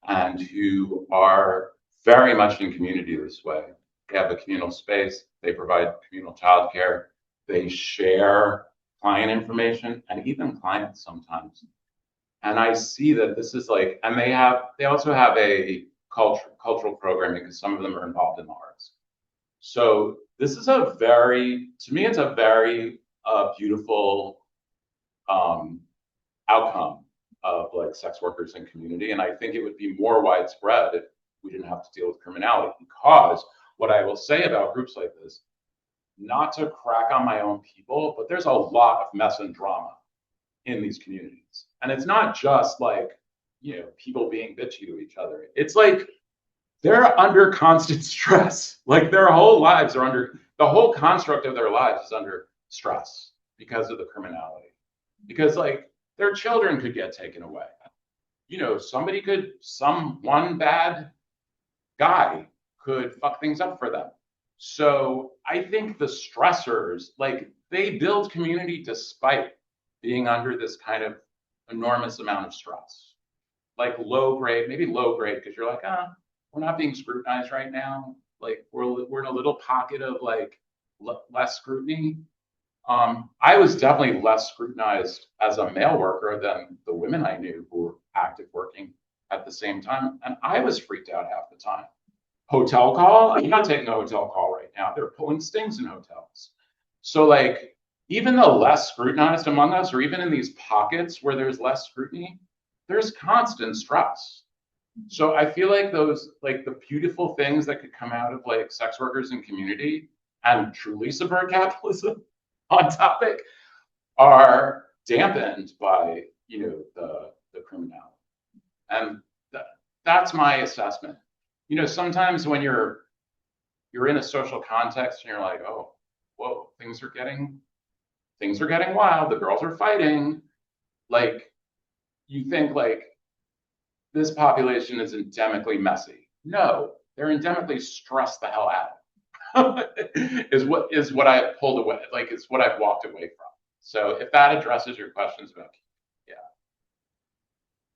and who are very much in community this way. They have a communal space. They provide communal childcare. They share client information and even clients sometimes. And I see that this is like, and they also have a cultural programming because some of them are involved in the arts. So this is to me, it's a very beautiful outcome of like sex workers and community. And I think it would be more widespread if we didn't have to deal with criminality, because what I will say about groups like this, not to crack on my own people, but there's a lot of mess and drama in these communities. And it's not just like, people being bitchy to each other. It's like they're under constant stress. Like their whole lives are the whole construct of their lives is under stress because of the criminality. Because like their children could get taken away. One bad guy could fuck things up for them. So I think the stressors, like they build community despite being under this kind of enormous amount of stress. Like maybe low grade, because you're like, we're not being scrutinized right now. Like we're in a little pocket of like less scrutiny. I was definitely less scrutinized as a male worker than the women I knew who were active working at the same time. And I was freaked out half the time. Hotel call, I'm not taking a hotel call right now. They're pulling stings in hotels. So like, even the less scrutinized among us, or even in these pockets where there's less scrutiny, there's constant stress. So I feel like those, like the beautiful things that could come out of like sex workers and community and truly subvert capitalism on topic are dampened by, the criminality. And that's my assessment. Sometimes when you're in a social context and you're like, oh, whoa, things are getting wild. The girls are fighting. Like, you think like this population is endemically messy. No, they're endemically stressed the hell out. is what I pulled away. Like, it's what I've walked away from. So if that addresses your questions about,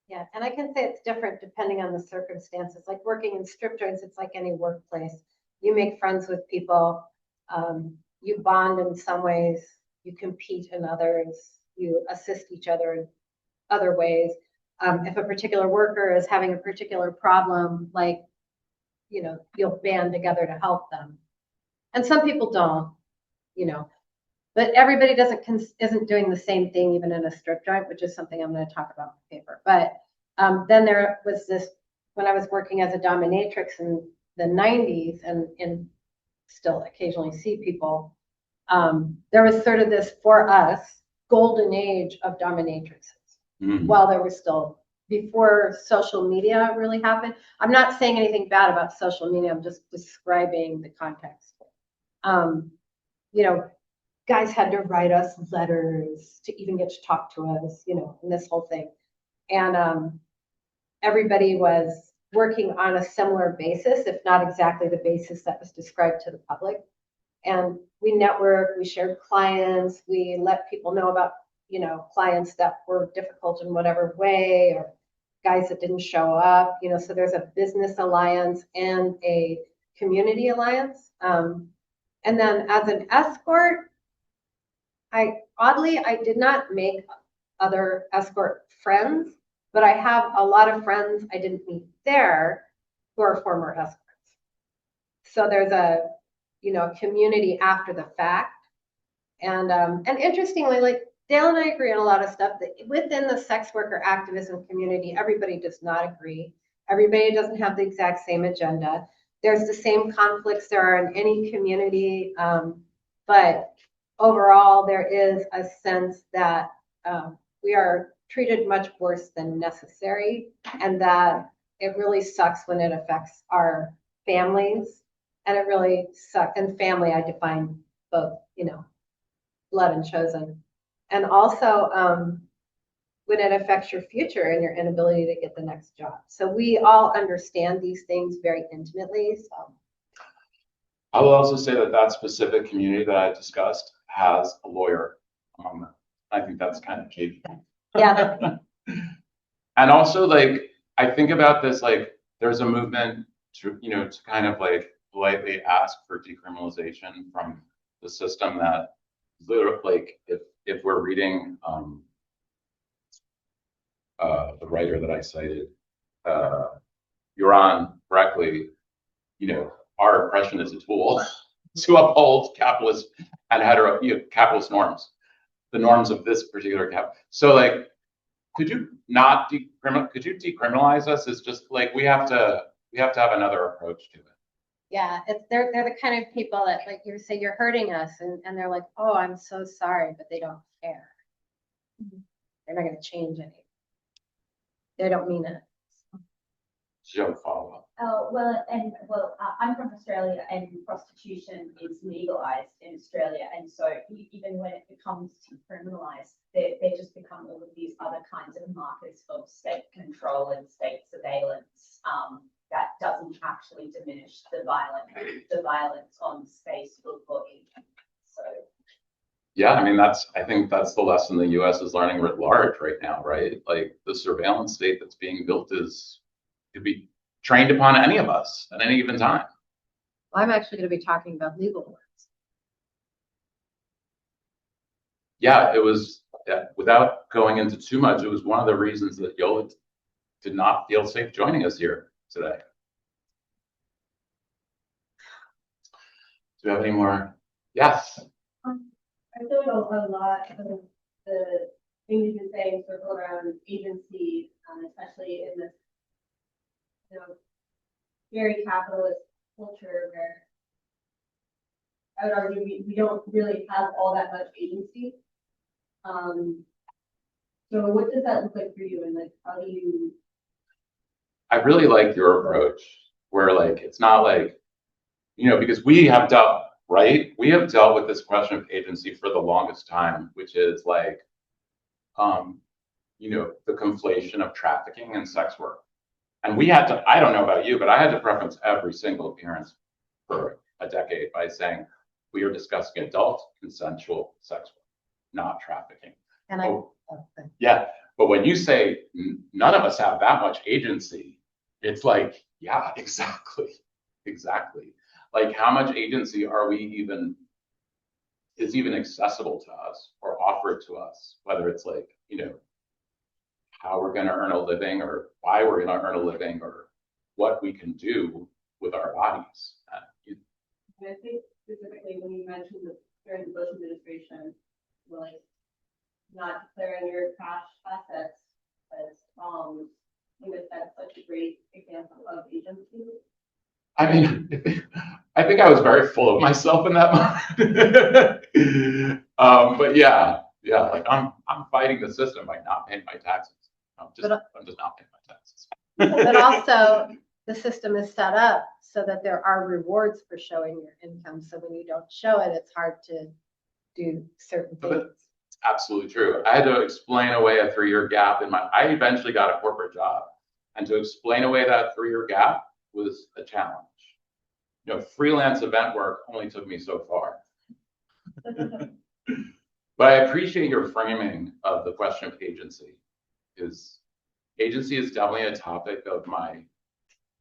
Yeah, and I can say it's different depending on the circumstances. Like working in strip joints, it's like any workplace. You make friends with people, you bond in some ways, you compete in others, you assist each other in other ways. If a particular worker is having a particular problem, like, you'll band together to help them. And some people don't, but everybody isn't doing the same thing even in a strip joint, which is something I'm going to talk about in the paper. But then there was this, when I was working as a dominatrix in the 90s and still occasionally see people, there was sort of this, for us, golden age of dominatrixes. While there was still, before social media really happened. I'm not saying anything bad about social media. I'm just describing the context. Guys had to write us letters to even get to talk to us, and this whole thing. And everybody was working on a similar basis, if not exactly the basis that was described to the public. And we networked, we shared clients, we let people know about, clients that were difficult in whatever way, or guys that didn't show up, so there's a business alliance and a community alliance. And then as an escort, I did not make other escort friends, but I have a lot of friends I didn't meet there who are former escorts. So there's a, community after the fact. And interestingly, like Dale and I agree on a lot of stuff that within the sex worker activism community, everybody does not agree. Everybody doesn't have the exact same agenda. There's the same conflicts there are in any community, but overall, there is a sense that we are treated much worse than necessary, and that it really sucks when it affects our families. And it really sucks. And family, I define both, blood and chosen. And also when it affects your future and your inability to get the next job. So we all understand these things very intimately. So I will also say that specific community that I discussed has a lawyer among them. I think that's kind of key. yeah. And also, like, I think about this, like, there's a movement to kind of like politely ask for decriminalization from the system that literally, like, if we're reading the writer that I cited, Yuran correctly, our oppression is a tool to uphold capitalist and capitalist norms, the norms of this particular cap. So, like, could you decriminalize us? It's just like we have to have another approach to it. Yeah, they're the kind of people that, like, you say you're hurting us, and they're like, oh, I'm so sorry, but they don't care. They're not going to change anything. They don't mean it. Don't follow up. I'm from Australia, and prostitution is legalized in Australia, and so even when it becomes decriminalized, they just become all of these other kinds of markers of state control and state surveillance. That doesn't actually diminish the violence on space or body. So. Yeah, I mean, I think that's the lesson the U.S. is learning writ large right now, right? Like, the surveillance state that's being built could be trained upon any of us at any given time. Well, I'm actually going to be talking about legal ones. Yeah, it was, without going into too much, it was one of the reasons that Yola did not feel safe joining us here today. Do we have any more? Yes. I feel like a lot of the things you've been saying circle around agency, especially in this, very capitalist culture where I would argue we don't really have all that much agency. So what does that look like for you, and like how do you? I really like your approach where like, it's not like, because we have dealt with this question of agency for the longest time, which is like, the conflation of trafficking and sex work. And we had to, I don't know about you, but I had to preference every single appearance for a decade by saying, we are discussing adult consensual sex work, not trafficking. And Yeah, but when you say none of us have that much agency, it's like, yeah, exactly. Like, how much agency is even accessible to us or offered to us, whether it's like, how we're going to earn a living or why we're going to earn a living or what we can do with our bodies. And I think specifically when you mentioned during the Bush administration, like not declaring your cash assets as that's such a great example of agency. I mean, I think I was very full of myself in that moment. But yeah, like I'm fighting the system by not paying my taxes. I'm just not paying my taxes. But also, the system is set up so that there are rewards for showing your income. So when you don't show it, it's hard to do certain things. It's absolutely true. I had to explain away a 3-year gap I eventually got a corporate job. And to explain away that 3-year gap was a challenge. Freelance event work only took me so far. But I appreciate your framing of the question of agency, because agency is definitely a topic of my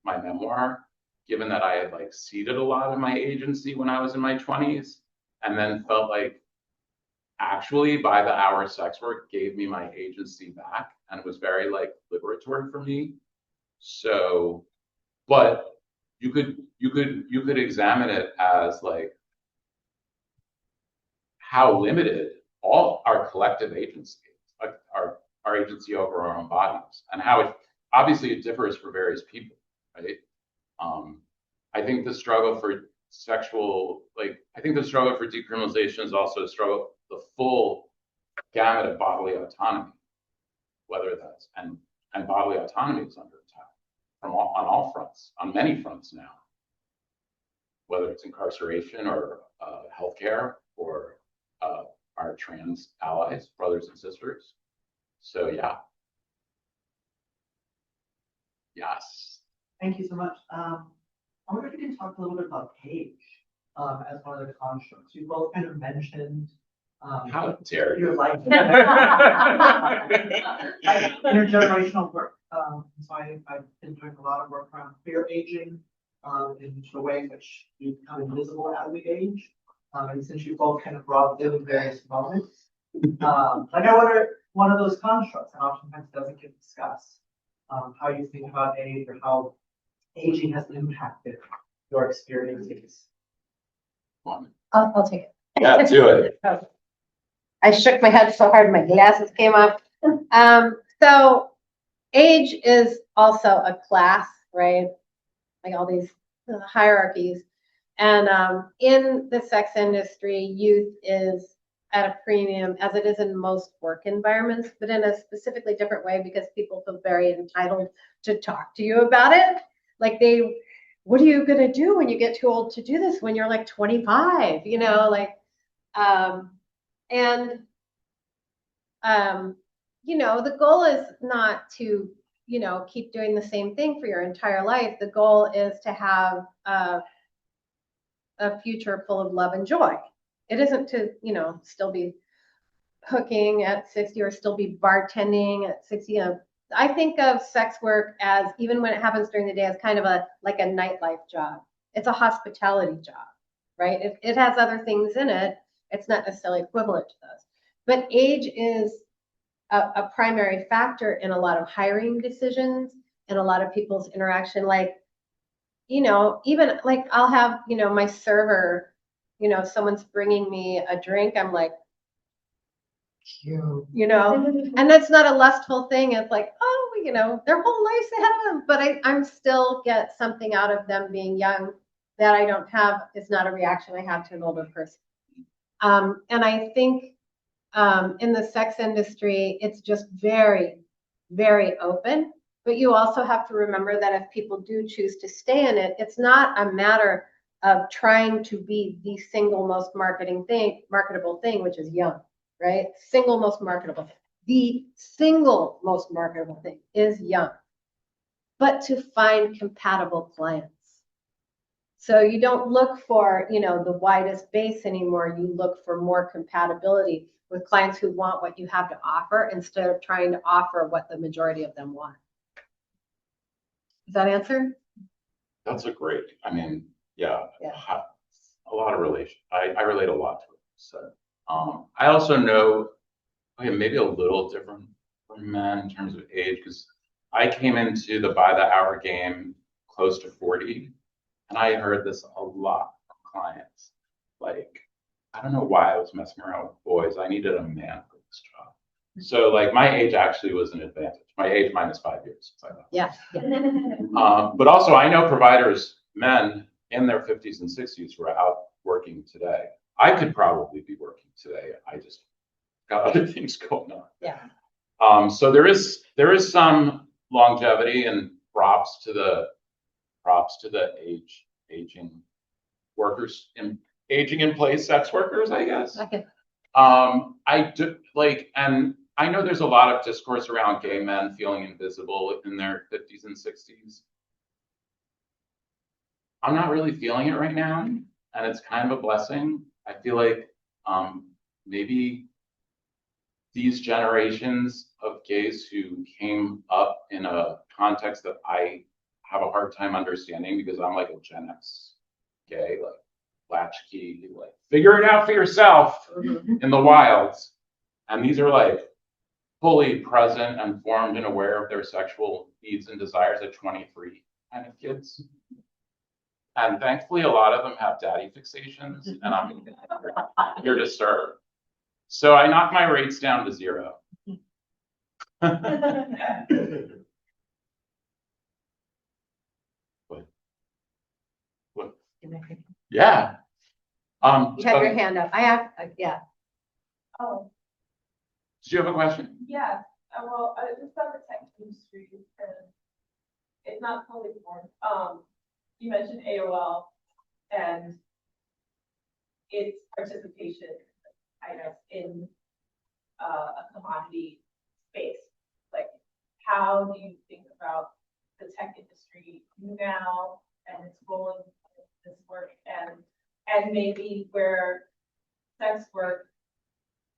memoir, given that I had like ceded a lot of my agency when I was in my 20s, and then felt like actually by the hour sex work gave me my agency back, and it was very like liberatory for me. So, but you could examine it as like how limited all our collective agency, like our agency over our own bodies, and how obviously it differs for various people, right? I think the struggle for decriminalization is also a struggle, the full gamut of bodily autonomy, whether that's, and bodily autonomy is under attack on all fronts, on many fronts now, whether it's incarceration or healthcare or our trans allies, brothers and sisters. So yeah. Yes. Thank you so much. I wonder if you can talk a little bit about age as one of the constructs. You both kind of mentioned How dare you? your life intergenerational work. So I've been doing a lot of work around queer aging in the way in which you become invisible as we age. And since you both kind of brought them in various moments, I wonder, one of those constructs and oftentimes doesn't get discussed, how you think about age or how aging has impacted your experiences. I'll take it. Yeah, do it. I shook my head so hard my glasses came off. So age is also a class, right? Like all these hierarchies. And in the sex industry, youth is at a premium, as it is in most work environments, but in a specifically different way because people feel very entitled to talk to you about it. Like what are you going to do when you get too old to do this when you're like 25, the goal is not to, keep doing the same thing for your entire life. The goal is to have a future full of love and joy. It isn't to, still be hooking at 60 or still be bartending at 60. I think of sex work as, even when it happens during the day, as kind of like a nightlife job. It's a hospitality job, right? It has other things in it. It's not necessarily equivalent to those. But age is a primary factor in a lot of hiring decisions and a lot of people's interaction. Like, even like I'll have, my server, someone's bringing me a drink. I'm like, and that's not a lustful thing. It's like, their whole life's ahead of them, but I'm still get something out of them being young that I don't have is not a reaction I have to an older person. And I think in the sex industry, it's just very, very open. But you also have to remember that if people do choose to stay in it, it's not a matter of trying to be the single most marketable thing, which is young, right? Single most marketable. The single most marketable thing is young, but to find compatible clients. So you don't look for, the widest base anymore. You look for more compatibility with clients who want what you have to offer instead of trying to offer what the majority of them want. Does that answer? That's a great, I mean, yeah. Yeah. A lot of relation. I relate a lot to it. So, I also know, okay, maybe a little different from men in terms of age, because I came into the by the hour game close to 40, and I heard this a lot from clients. Like, I don't know why I was messing around with boys. I needed a man for this job. So, like, my age actually was an advantage. My age minus 5 years. Yeah. But also, I know providers, men in their 50s and 60s who are out working today. I could probably be working today. I just got other things going on. Yeah. So there is some longevity and props to the aging workers and aging in place sex workers, I guess. Okay. I do and I know there's a lot of discourse around gay men feeling invisible in their 50s and 60s. I'm not really feeling it right now, and it's kind of a blessing. I feel like maybe these generations of gays who came up in a context that I have a hard time understanding because I'm like a Gen X gay, like latchkey, like figure it out for yourself in the wilds. And these are like fully present and formed and aware of their sexual needs and desires at 23 kind of kids. And thankfully, a lot of them have daddy fixations, and I'm here to serve. So I knocked my rates down to 0. What? Yeah. You had your hand up. I have, yeah. Oh, Did you have a question? yeah. Well, I just thought the tech industry is kind of, it's not fully formed. You mentioned AOL and its participation, I guess, in a commodity space. Like, how do you think about the tech industry now and its role in this work, and maybe where sex work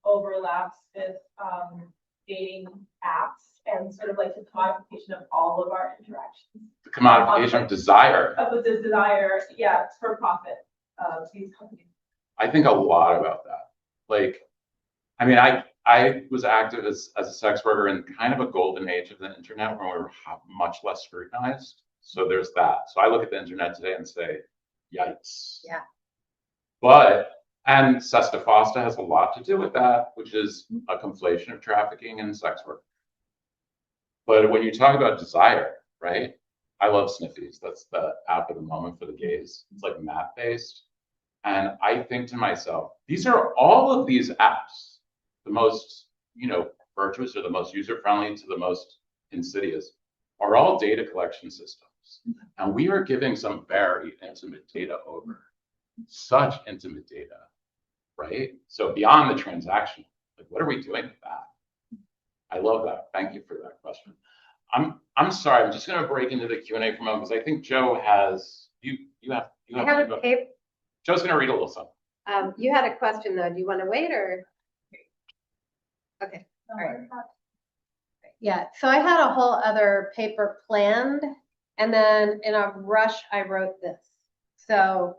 overlaps with dating apps and sort of like the commodification of all of our interactions? The commodification of desire. Of the desire, yeah, for profit of these companies. I think a lot about that. Like, I mean, I was active as a sex worker in kind of a golden age of the internet when we were much less scrutinized. So there's that. So I look at the internet today and say, yikes. Yeah. And Sesta Fosta has a lot to do with that, which is a conflation of trafficking and sex work. But when you talk about desire, right? I love Sniffies. That's the app of the moment for the gays. It's like map based. And I think to myself, these are all of these apps, the most, virtuous or the most user-friendly to the most insidious, are all data collection systems. And we are giving some very intimate data over. Such intimate data, right? So beyond the transaction, like, what are we doing with that? I love that. Thank you for that question. I'm sorry. I'm just going to break into the Q&A for a moment because I think Joe has you have a paper. Joe's going to read a little something. You had a question though. Do you want to wait or? Okay. All right. Yeah. So I had a whole other paper planned, and then in a rush I wrote this. So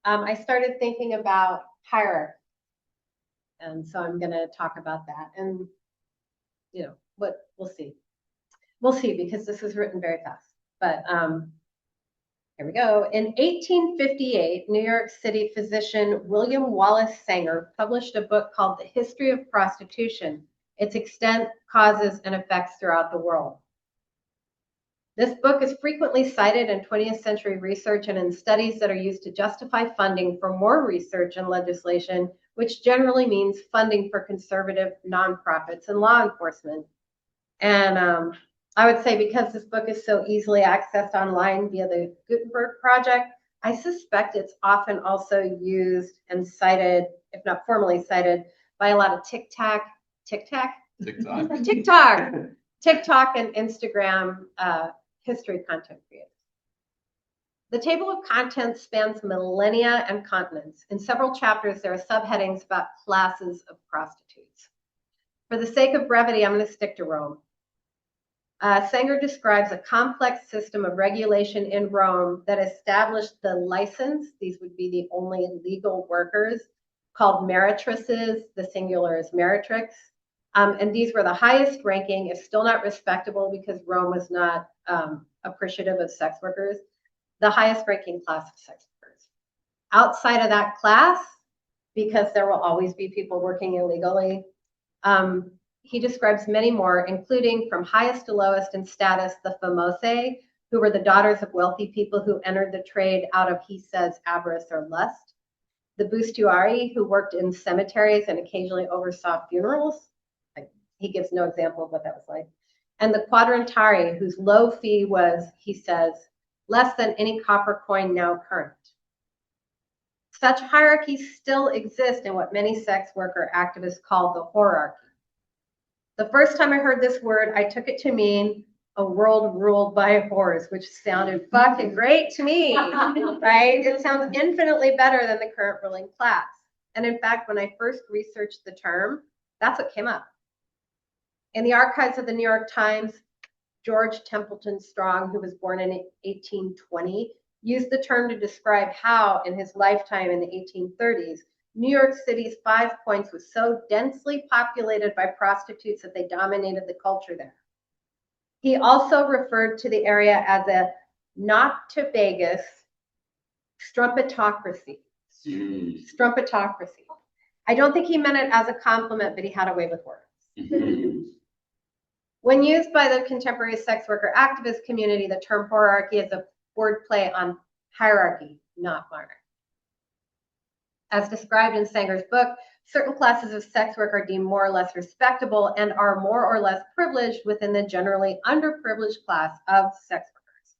I started thinking about hierarchy, and so I'm going to talk about that. And what we'll see. We'll see, because this is written very fast. But here we go. In 1858, New York City physician William Wallace Sanger published a book called The History of Prostitution, Its Extent, Causes, and Effects Throughout the World. This book is frequently cited in 20th century research and in studies that are used to justify funding for more research and legislation, which generally means funding for conservative nonprofits and law enforcement. And I would say because this book is so easily accessed online via the Gutenberg Project, I suspect it's often also used and cited, if not formally cited, by a lot of TikTok and Instagram history content creators. The table of contents spans millennia and continents. In several chapters, there are subheadings about classes of prostitutes. For the sake of brevity, I'm going to stick to Rome. Sanger describes a complex system of regulation in Rome that established the license, these would be the only legal workers, called meretresses, the singular is meretrix. And these were the highest ranking, if still not respectable because Rome was not appreciative of sex workers, the highest ranking class of sex workers. Outside of that class, because there will always be people working illegally, he describes many more, including from highest to lowest in status, the famose, who were the daughters of wealthy people who entered the trade out of, he says, avarice or lust. The bustuari, who worked in cemeteries and occasionally oversaw funerals. He gives no example of what that was like. And the quadrantari, whose low fee was, he says, less than any copper coin now current. Such hierarchies still exist in what many sex worker activists call the whorearchy. The first time I heard this word, I took it to mean a world ruled by whores, which sounded fucking great to me, right? It sounds infinitely better than the current ruling class. And in fact, when I first researched the term, that's what came up. In the archives of the New York Times, George Templeton Strong, who was born in 1820, used the term to describe how, in his lifetime in the 1830s, New York City's 5 Points was so densely populated by prostitutes that they dominated the culture there. He also referred to the area as a not to Vegas strumpetocracy. Strumpetocracy. I don't think he meant it as a compliment, but he had a way with words. When used by the contemporary sex worker activist community, the term whorearchy is a wordplay on hierarchy, not monarchy. As described in Sanger's book, certain classes of sex work are deemed more or less respectable and are more or less privileged within the generally underprivileged class of sex workers.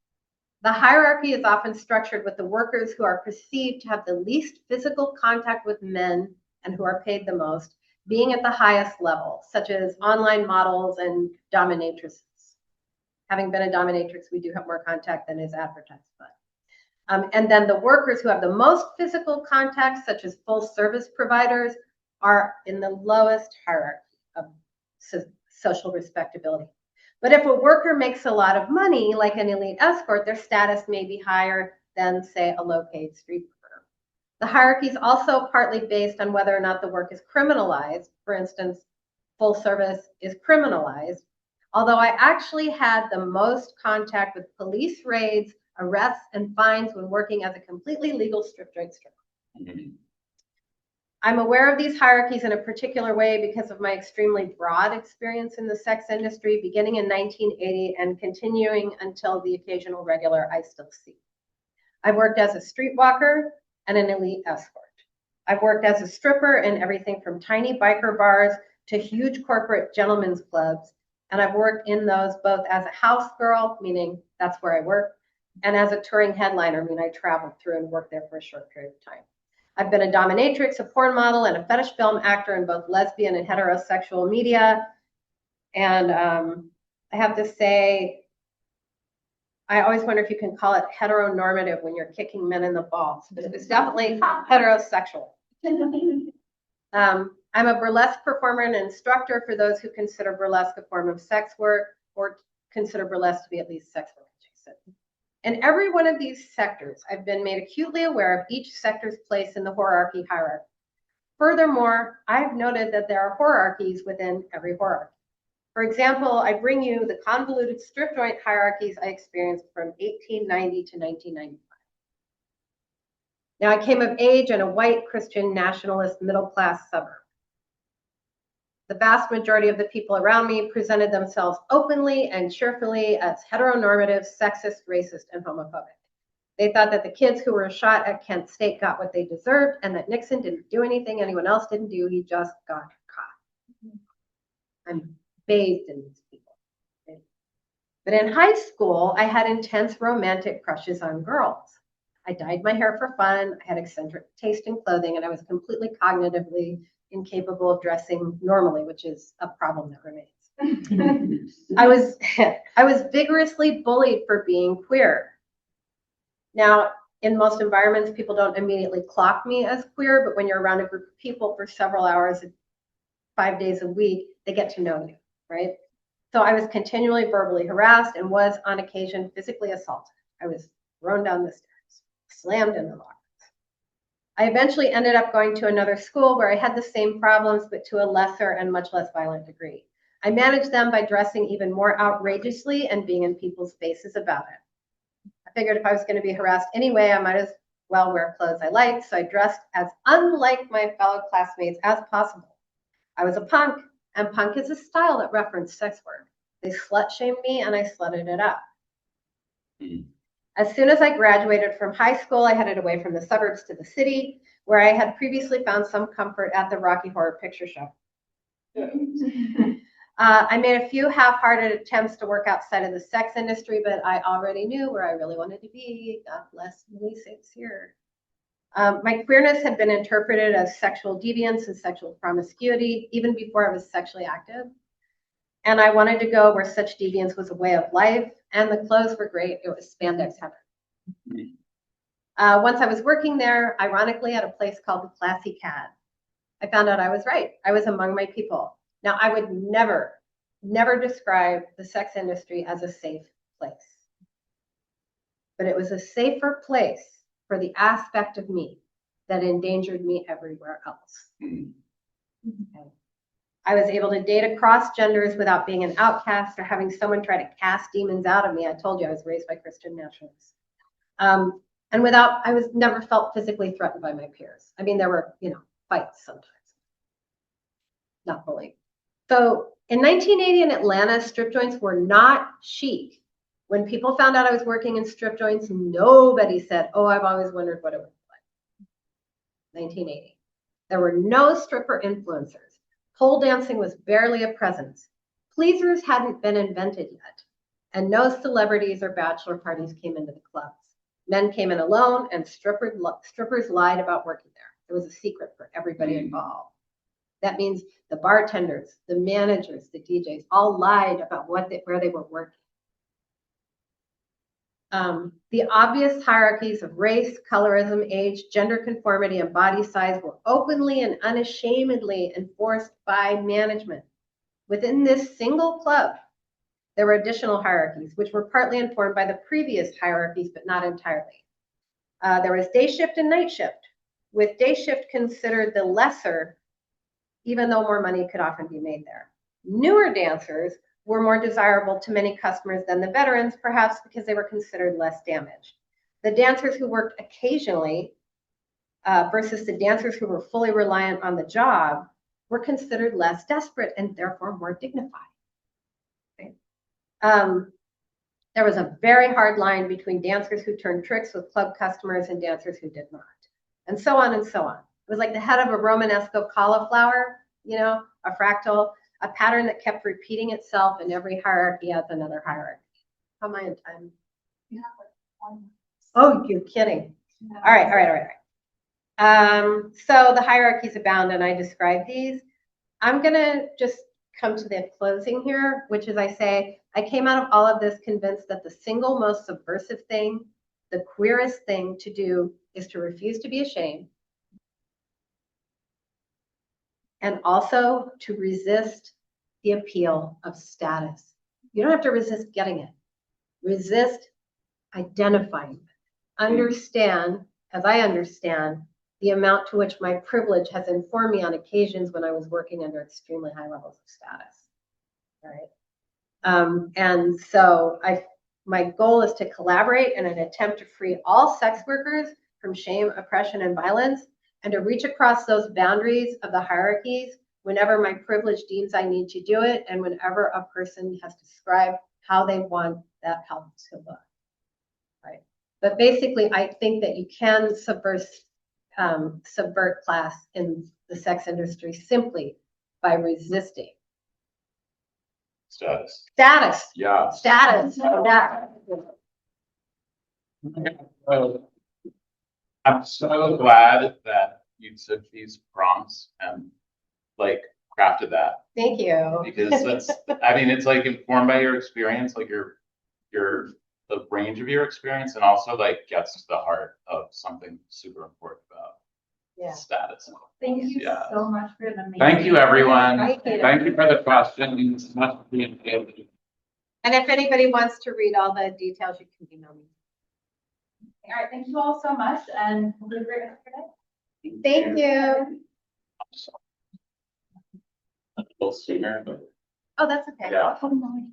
The hierarchy is often structured with the workers who are perceived to have the least physical contact with men and who are paid the most, being at the highest level, such as online models and dominatrices. Having been a dominatrix, we do have more contact than is advertised, but. And then the workers who have the most physical contact, such as full service providers, are in the lowest hierarchy of social respectability. But if a worker makes a lot of money, like an elite escort, their status may be higher than, say, a low-paid street worker. The hierarchy is also partly based on whether or not the work is criminalized. For instance, full service is criminalized, although I actually had the most contact with police raids, arrests, and fines when working as a completely legal strip joint stripper. I'm aware of these hierarchies in a particular way because of my extremely broad experience in the sex industry, beginning in 1980 and continuing until the occasional regular I still see. I've worked as a streetwalker and an elite escort. I've worked as a stripper in everything from tiny biker bars to huge corporate gentlemen's clubs, and I've worked in those both as a house girl, meaning that's where I work, and as a touring headliner, meaning I traveled through and worked there for a short period of time. I've been a dominatrix, a porn model, and a fetish film actor in both lesbian and heterosexual media. And I have to say, I always wonder if you can call it heteronormative when you're kicking men in the balls, but it's definitely heterosexual. I'm a burlesque performer and instructor for those who consider burlesque a form of sex work or consider burlesque to be at least sex work adjacent. In every one of these sectors, I've been made acutely aware of each sector's place in the whorearchy hierarchy. Furthermore, I've noted that there are hierarchies within every hierarchy. For example, I bring you the convoluted strip joint hierarchies I experienced from 1890 to 1995. Now, I came of age in a white Christian nationalist middle-class suburb. The vast majority of the people around me presented themselves openly and cheerfully as heteronormative, sexist, racist, and homophobic. They thought that the kids who were shot at Kent State got what they deserved and that Nixon didn't do anything anyone else didn't do. He just got caught. I'm bathed in these people. But in high school, I had intense romantic crushes on girls. I dyed my hair for fun, I had eccentric taste in clothing, and I was completely cognitively incapable of dressing normally, which is a problem that remains. I was vigorously bullied for being queer. Now, in most environments, people don't immediately clock me as queer, but when you're around a group of people for several hours, 5 days a week, they get to know you, right? So I was continually verbally harassed and was on occasion physically assaulted. I was thrown down the stairs, slammed in the lockers. I eventually ended up going to another school where I had the same problems, but to a lesser and much less violent degree. I managed them by dressing even more outrageously and being in people's faces about it. I figured if I was going to be harassed anyway, I might as well wear clothes I liked, so I dressed as unlike my fellow classmates as possible. I was a punk, and punk is a style that referenced sex work. They slut-shamed me, and I slutted it up. As soon as I graduated from high school, I headed away from the suburbs to the city, where I had previously found some comfort at the Rocky Horror Picture Show. I made a few half-hearted attempts to work outside of the sex industry, but I already knew where I really wanted to be. God bless Millie Saints here. My queerness had been interpreted as sexual deviance and sexual promiscuity even before I was sexually active. And I wanted to go where such deviance was a way of life, and the clothes were great. It was spandex heaven. Once I was working there, ironically, at a place called the Classy Cad, I found out I was right. I was among my people. Now, I would never describe the sex industry as a safe place. But it was a safer place for the aspect of me that endangered me everywhere else. Okay. I was able to date across genders without being an outcast or having someone try to cast demons out of me. I told you I was raised by Christian nationalists. And I was never felt physically threatened by my peers. I mean, there were, fights sometimes, not bullying. So in 1980 in Atlanta, strip joints were not chic. When people found out I was working in strip joints, nobody said, oh, I've always wondered what it was like. 1980. There were no stripper influencers. Pole dancing was barely a presence. Pleasers hadn't been invented yet. And no celebrities or bachelor parties came into the clubs. Men came in alone, and strippers lied about working there. It was a secret for everybody involved. That means the bartenders, the managers, the DJs all lied about where they were working. The obvious hierarchies of race, colorism, age, gender conformity, and body size were openly and unashamedly enforced by management. Within this single club, there were additional hierarchies, which were partly informed by the previous hierarchies, but not entirely. There was day shift and night shift, with day shift considered the lesser, even though more money could often be made there. Newer dancers were more desirable to many customers than the veterans, perhaps because they were considered less damaged. The dancers who worked occasionally versus the dancers who were fully reliant on the job were considered less desperate and therefore more dignified. Okay. There was a very hard line between dancers who turned tricks with club customers and dancers who did not, and so on and so on. It was like the head of a Romanesco cauliflower, a fractal, a pattern that kept repeating itself, and every hierarchy has another hierarchy. How am I in time? You have like 1 minute. Oh, you're kidding. All right. So the hierarchies abound, and I describe these. I'm going to just come to the closing here, which is I say, I came out of all of this convinced that the single most subversive thing, the queerest thing to do is to refuse to be ashamed, and also to resist the appeal of status. You don't have to resist getting it. Resist identifying it. Understand, as I understand, the amount to which my privilege has informed me on occasions when I was working under extremely high levels of status. All right. And so my goal is to collaborate in an attempt to free all sex workers from shame, oppression, and violence, and to reach across those boundaries of the hierarchies whenever my privilege deems I need to do it, and whenever a person has described how they want that help to look. Right. But basically, I think that you can subvert class in the sex industry simply by resisting Status. status. Yeah. Status. That. I'm so glad that you took these prompts and like crafted that, Thank you. because that's, I mean, it's like informed by your experience, like the range of your experience, and also like gets to the heart of something super important about Yeah. status. Thank you Yeah. so much for the amazing. Thank you, everyone. Thank you. Thank you for the questions. Much appreciated. And if anybody wants to read all the details, you can email me. All right, thank you all so much, and have a great rest of your day. Thank you. A little sooner, but Oh, that's okay. yeah. Oh, no.